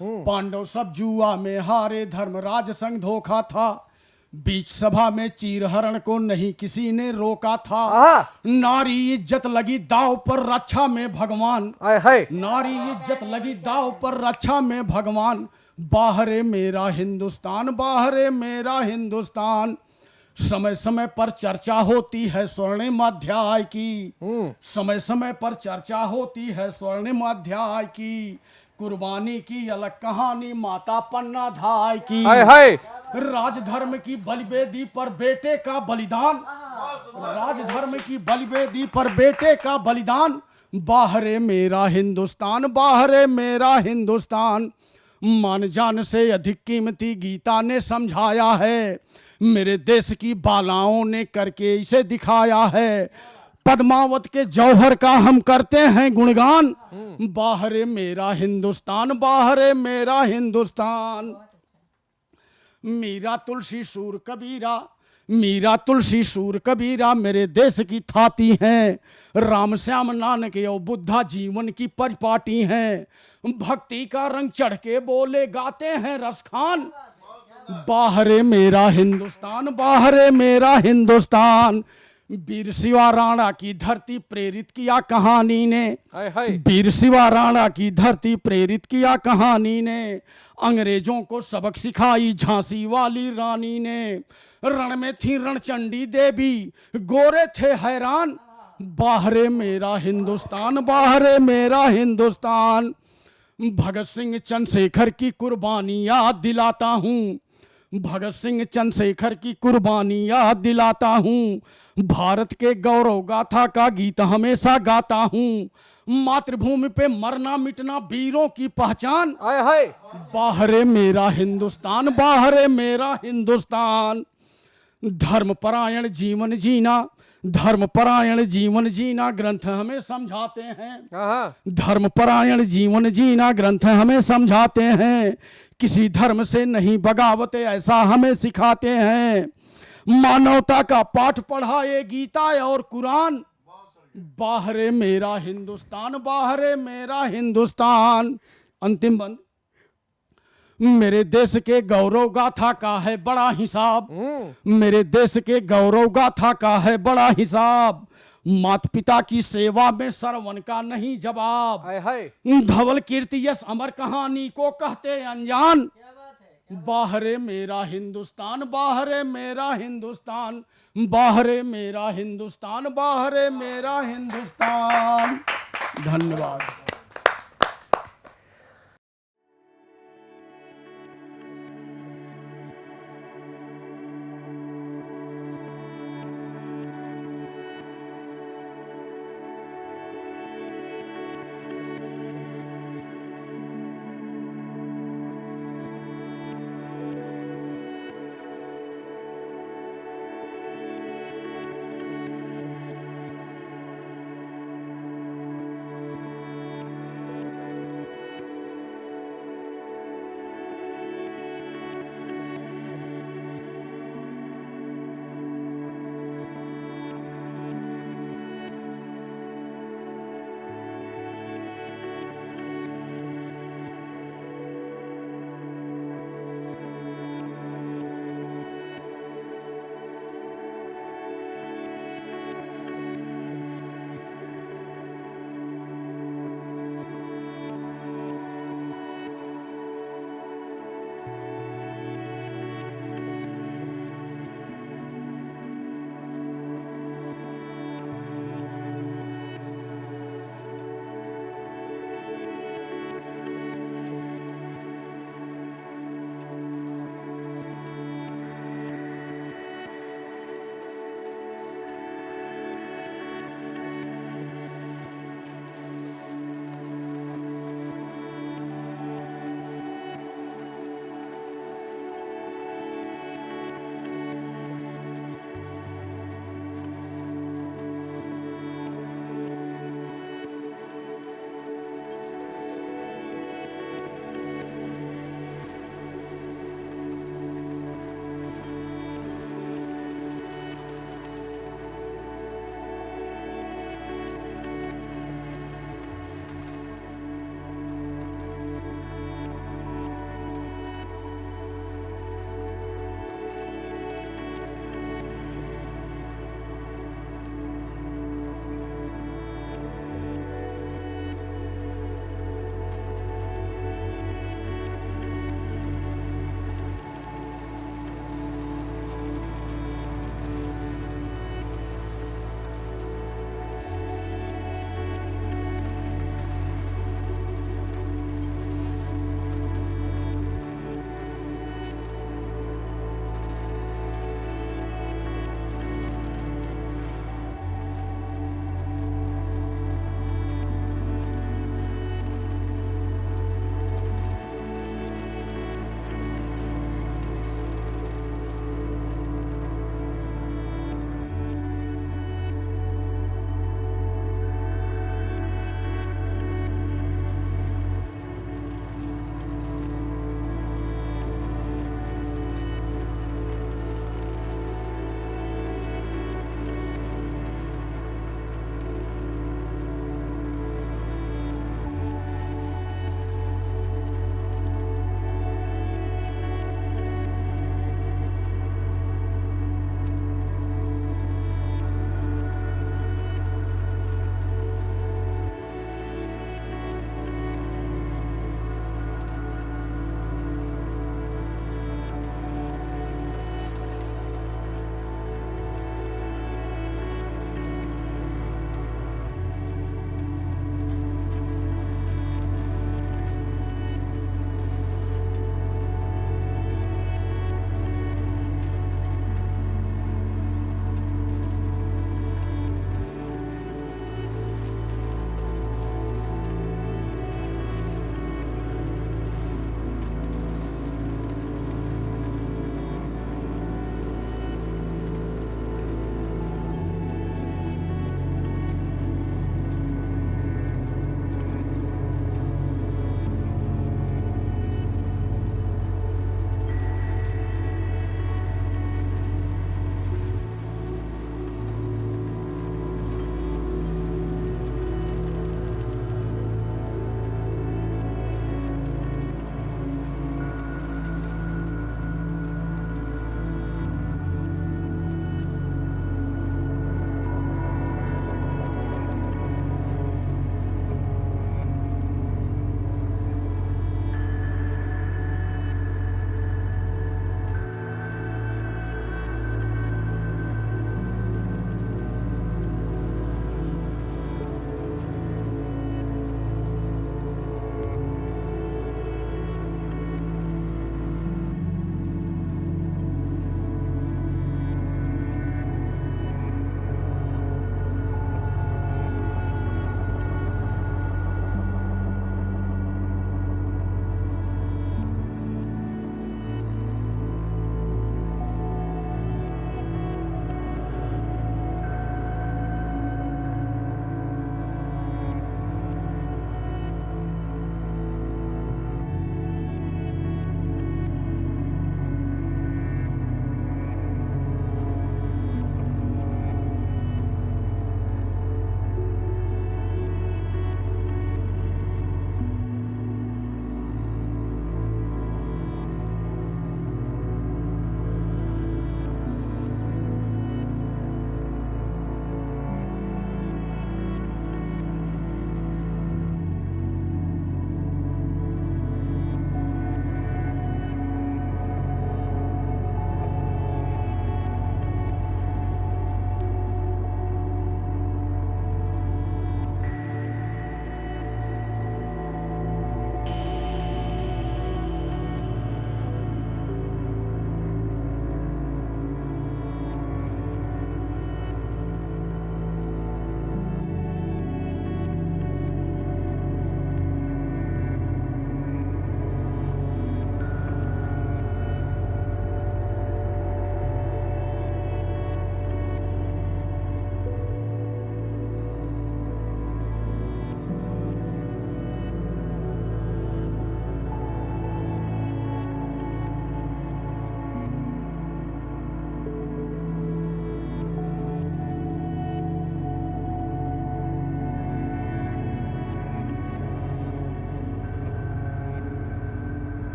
पांडव सब जुआ में हारे, धर्मराज संग धोखा था। बीच सभा में चीरहरण को नहीं किसी ने रोका था। नारी इज्जत लगी दाव पर, रक्षा में भगवान। नारी इज्जत लगी दाव पर, रक्षा में भगवान। बाहरे मेरा हिंदुस्तान, बाहरे मेरा हिंदुस्तान, समय समय पर चर्चा होती है स्वर्णिम अध्याय की। समय समय पर चर्चा होती है स्वर्णिम अध्याय की। कुर्बानी की अलग कहानी माता पन्ना धाय की। राजधर्म की बलिवेदी पर बेटे का बलिदान, राजधर्म की बलिवेदी पर बेटे का बलिदान। बाहरे मेरा हिंदुस्तान, बाहरे मेरा हिंदुस्तान, मान जान से अधिक कीमती गीता ने समझाया है। मेरे देश की बालाओं ने करके इसे दिखाया है। पद्मावत के जौहर का हम करते हैं गुणगान। बाहरे मेरा हिंदुस्तान, बाहरे मेरा हिंदुस्तान, मीरा तुलसी सूर कबीरा, मीरा तुलसी सूर कबीरा मेरे देश की थाती हैं, राम श्याम नानक और बुद्धा जीवन की परिपाटी हैं। भक्ति का रंग चढ़ के बोले गाते हैं रसखान, बाहरे मेरा हिंदुस्तान, बाहरे मेरा हिंदुस्तान। वीर शिवा राणा की धरती प्रेरित किया कहानी ने, वीर शिवा राणा की धरती प्रेरित किया कहानी ने। अंग्रेजों को सबक सिखाई झांसी वाली रानी ने। रण में थी रणचंडी देवी, गोरे थे हैरान, बाहरे मेरा हिंदुस्तान, बाहरे मेरा हिंदुस्तान। भगत सिंह चंद्रशेखर की कुर्बानी याद दिलाता हूँ, भगत सिंह चंद्रशेखर की कुर्बानी याद दिलाता हूँ। भारत के गौरव गाथा का गीत हमेशा गाता हूँ। मातृभूमि पे मरना मिटना वीरों की पहचान, बाहरे मेरा हिंदुस्तान, बाहरे मेरा हिंदुस्तान। धर्मपरायण जीवन जीना, धर्मपरायण जीवन जीना ग्रंथ हमें समझाते हैं, धर्मपरायण जीवन जीना ग्रंथ हमें समझाते हैं। किसी धर्म से नहीं बगावत ऐसा हमें सिखाते हैं। मानवता का पाठ पढ़ाए गीता और कुरान, बाहरे मेरा हिंदुस्तान, बाहरे मेरा हिंदुस्तान। अंतिम बंद। मेरे देश के गौरव गाथा का है बड़ा हिसाब, मेरे देश के गौरव गाथा का है बड़ा हिसाब। माता पिता की सेवा में श्रवण का नहीं जवाब, धवल कीर्ति यश अमर कहानी को कहते अनजान। बाहरे मेरा हिंदुस्तान, बाहरे मेरा हिंदुस्तान, बाहरे मेरा हिंदुस्तान, बाहरे मेरा हिंदुस्तान। धन्यवाद।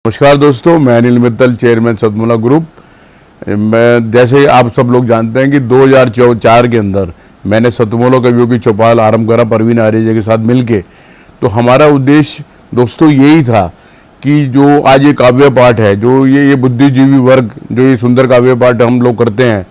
नमस्कार दोस्तों, मैं अनिल मित्तल, चेयरमैन सतमोला ग्रुप। मैं जैसे आप सब लोग जानते हैं कि 2004 के अंदर मैंने सतमोला कवियों की चौपाल आरंभ करा परवीन आर्य के साथ मिलके। तो हमारा उद्देश्य दोस्तों यही था कि जो आज ये काव्य पाठ है, जो ये बुद्धिजीवी वर्ग जो ये सुंदर काव्य पाठ हम लोग करते हैं,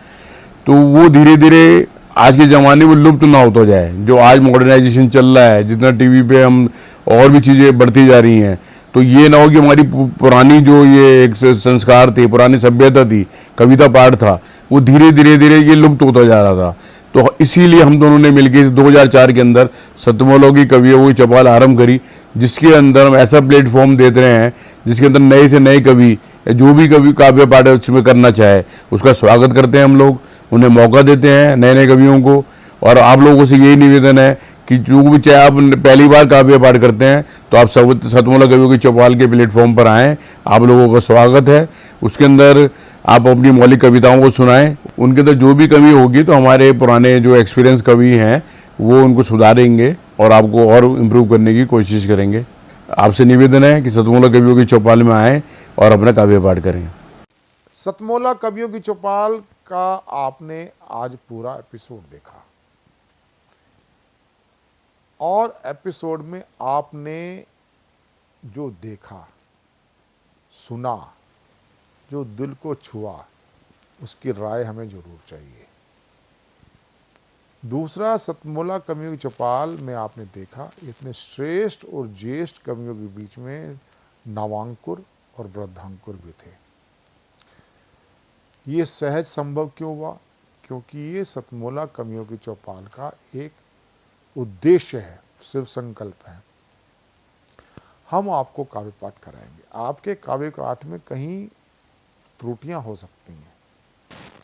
तो वो धीरे धीरे आज के ज़माने में लुप्त ना होता जाए। जो आज मॉडर्नाइजेशन चल रहा है, जितना टीवी पे हम और भी चीज़ें बढ़ती जा रही हैं, तो ये ना हो कि हमारी पुरानी जो ये एक संस्कार थे, पुरानी सभ्यता थी, कविता पाठ था, वो धीरे धीरे ये लुप्त होता जा रहा था। तो इसीलिए हम दोनों ने मिलकर 2004 के अंदर सतमोला की कवियों की चौपाल आरंभ करी, जिसके अंदर हम ऐसा प्लेटफॉर्म देते रहे हैं जिसके अंदर नए से नए कवि, जो भी कवि काव्य पाठ उसमें करना चाहे उसका स्वागत करते हैं हम लोग, उन्हें मौका देते हैं नए नए कवियों को। और आप लोगों से यही निवेदन है कि जो भी चाहे आप पहली बार काव्य पाठ करते हैं तो आप सब सतमोला कवियों की चौपाल के प्लेटफॉर्म पर आएँ, आप लोगों का स्वागत है। उसके अंदर आप अपनी मौलिक कविताओं को सुनाएं, उनके अंदर जो भी कमी होगी तो हमारे पुराने जो एक्सपीरियंस कवि हैं वो उनको सुधारेंगे और आपको और इम्प्रूव करने की कोशिश करेंगे। आपसे निवेदन है कि सतमोला कवियों की चौपाल में आएँ और अपना काव्य पाठ करें। सतमोला कवियों की चौपाल का आपने आज पूरा एपिसोड देखा और एपिसोड में आपने जो देखा, सुना, जो दिल को छुआ, उसकी राय हमें जरूर चाहिए। दूसरा, सतमोला कवियों की चौपाल में आपने देखा इतने श्रेष्ठ और ज्येष्ठ कवियों के बीच में नवांकुर और वृद्धांकुर भी थे। ये सहज संभव क्यों हुआ? क्योंकि ये सतमोला कवियों की चौपाल का एक उद्देश्य है, शिव संकल्प है। हम आपको काव्य पाठ कराएंगे। आपके काव्य पाठ में कहीं त्रुटियां हो सकती हैं,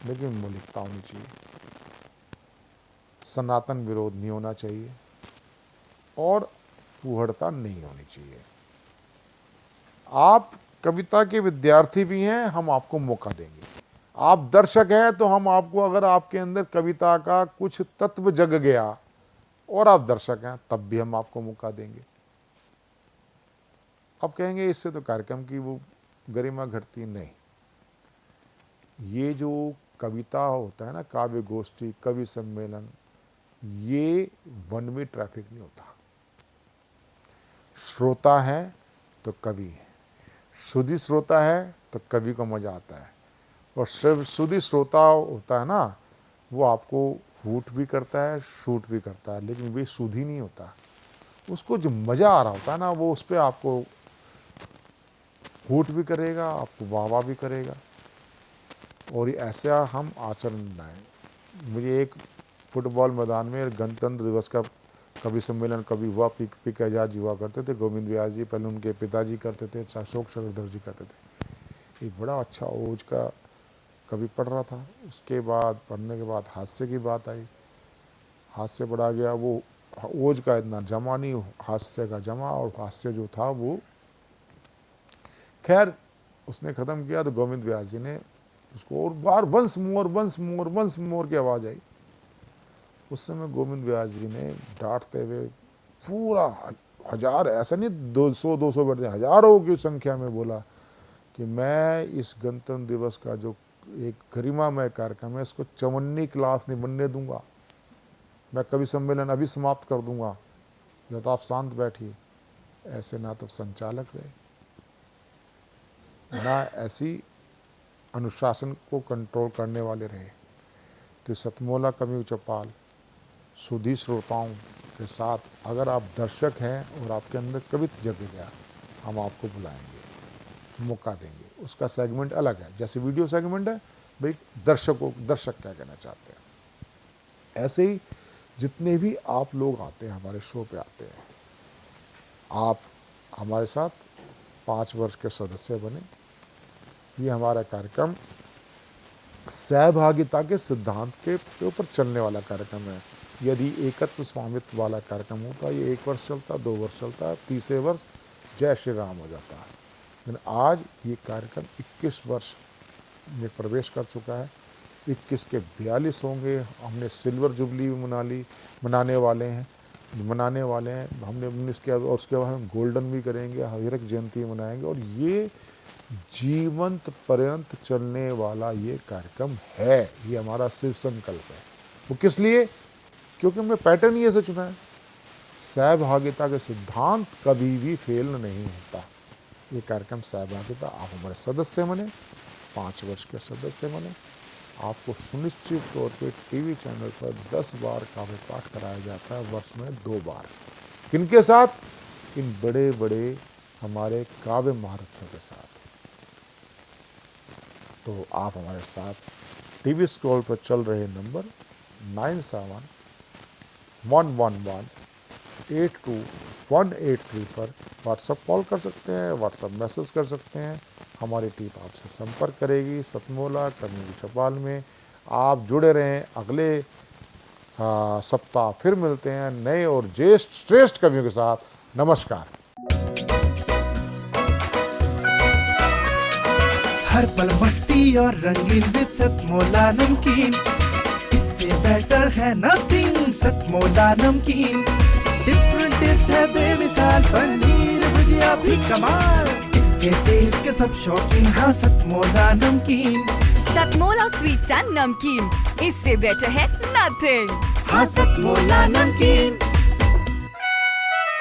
लेकिन मौलिकता होनी चाहिए, सनातन विरोध नहीं होना चाहिए और फूहड़ता नहीं होनी चाहिए। आप कविता के विद्यार्थी भी हैं, हम आपको मौका देंगे। आप दर्शक हैं तो हम आपको, अगर आपके अंदर कविता का कुछ तत्व जग गया और आप दर्शक हैं, तब भी हम आपको मौका देंगे। अब कहेंगे इससे तो कार्यक्रम की वो गरिमा घटती नहीं। ये जो कविता होता है ना, काव्य गोष्ठी, कवि सम्मेलन, ये वन वे ट्रैफिक नहीं होता। श्रोता है तो कवि है, सुधी श्रोता है तो कवि को मजा आता है। और सिर्फ सुधी श्रोता होता है ना, वो आपको हूट भी करता है, शूट भी करता है, लेकिन वे सुधी नहीं होता। उसको जो मजा आ रहा होता है ना, वो उस पर आपको हूट भी करेगा, आपको वाह भी करेगा। और ऐसा हम आचरण बनाएं। मुझे एक फुटबॉल मैदान में गणतंत्र दिवस का कवि सम्मेलन कभी हुआ, पिक एजाज हुआ करते थे, गोविंद व्यास जी, पहले उनके पिताजी करते थे, अशोक चक्रधर जी करते थे। एक बड़ा अच्छा ओज का कवि पढ़ रहा था, उसके बाद पढ़ने के बाद हास्य की बात आई, हास्य बढ़ा गया, वो ओज का इतना जमा नहीं, हास्य का जमा, और हास्य जो था वो खैर उसने ख़त्म किया तो गोविंद व्यास जी ने उसको और बार वंस मोर की आवाज़ आई। उस समय गोविंद व्यास जी ने डांटते हुए पूरा हजार, ऐसा नहीं 200 बढ़ते, हजारों की संख्या में बोला कि मैं इस गणतंत्र दिवस का जो एक गरिमामय कार्यक्रम है, इसको चवन्नी क्लास नहीं बनने दूंगा। मैं कवि सम्मेलन अभी समाप्त कर दूंगा, या तो आप शांत बैठिए। ऐसे ना तो संचालक रहे, ना ऐसी अनुशासन को कंट्रोल करने वाले रहे। तो सतमोला कवि चौपाल सुधी श्रोताओं के साथ, अगर आप दर्शक हैं और आपके अंदर कविता जग गया, हम आपको बुलाएंगे, मौका देंगे। उसका सेगमेंट अलग है, जैसे वीडियो सेगमेंट है भाई, दर्शक क्या कहना चाहते हैं। ऐसे ही जितने भी आप लोग आते हैं, हमारे शो पे आते हैं, आप हमारे साथ 5 वर्ष के सदस्य बने। ये हमारा कार्यक्रम सहभागिता के सिद्धांत के ऊपर चलने वाला कार्यक्रम है। यदि एकत्व स्वामित्व वाला कार्यक्रम होता, ये 1 वर्ष चलता, 2 वर्ष चलता, 30वें वर्ष जय श्री राम हो जाता है। लेकिन आज ये कार्यक्रम 21 वर्ष में प्रवेश कर चुका है। 21 के 42 होंगे। हमने सिल्वर जुबली भी मनाने वाले हैं। हमने 19 के, और उसके बाद हम गोल्डन भी करेंगे, हीरक जयंती मनाएंगे। और ये जीवंत पर्यंत चलने वाला ये कार्यक्रम है, ये हमारा शिव संकल्प है। वो किस लिए? क्योंकि हमने पैटर्न ही ऐसे चुना है। सहभागिता के सिद्धांत कभी भी फेल नहीं होता। ये कार्यक्रम सहभागिता, आप हमारे सदस्य बने, 5 वर्ष के सदस्य बने, आपको सुनिश्चित तौर पे टीवी चैनल पर 10 बार काव्य पाठ कराया जाता है, वर्ष में 2 बार। किनके साथ? इन बड़े बड़े हमारे काव्य महारथियों के साथ। तो आप हमारे साथ टीवी स्क्रॉल पर चल रहे नंबर 9711182183 पर व्हाट्सएप कॉल कर सकते हैं, व्हाट्सएप मैसेज कर सकते हैं। हमारी टीम आपसे संपर्क करेगी। सतमोला कवियों की चौपाल में आप जुड़े रहें। अगले सप्ताह फिर मिलते हैं नए और ज्येष्ठ श्रेष्ठ कवियों के साथ। नमस्कार। हर पल मस्ती और रंगीन विद सतमोला नमकीन, इससे बेटर है नथिंग। सतमोला नमकीन डिफरेंट टेस्ट है बेमिसाल, पनीर भुजिया भी कमाल, इसके टेस्ट के सब शौकीन। हाँ सतमोला नमकीन, सतमोला स्वीट्स एंड नमकीन, इससे बेटर है नथिंग। हाँ सतमोला नमकीन।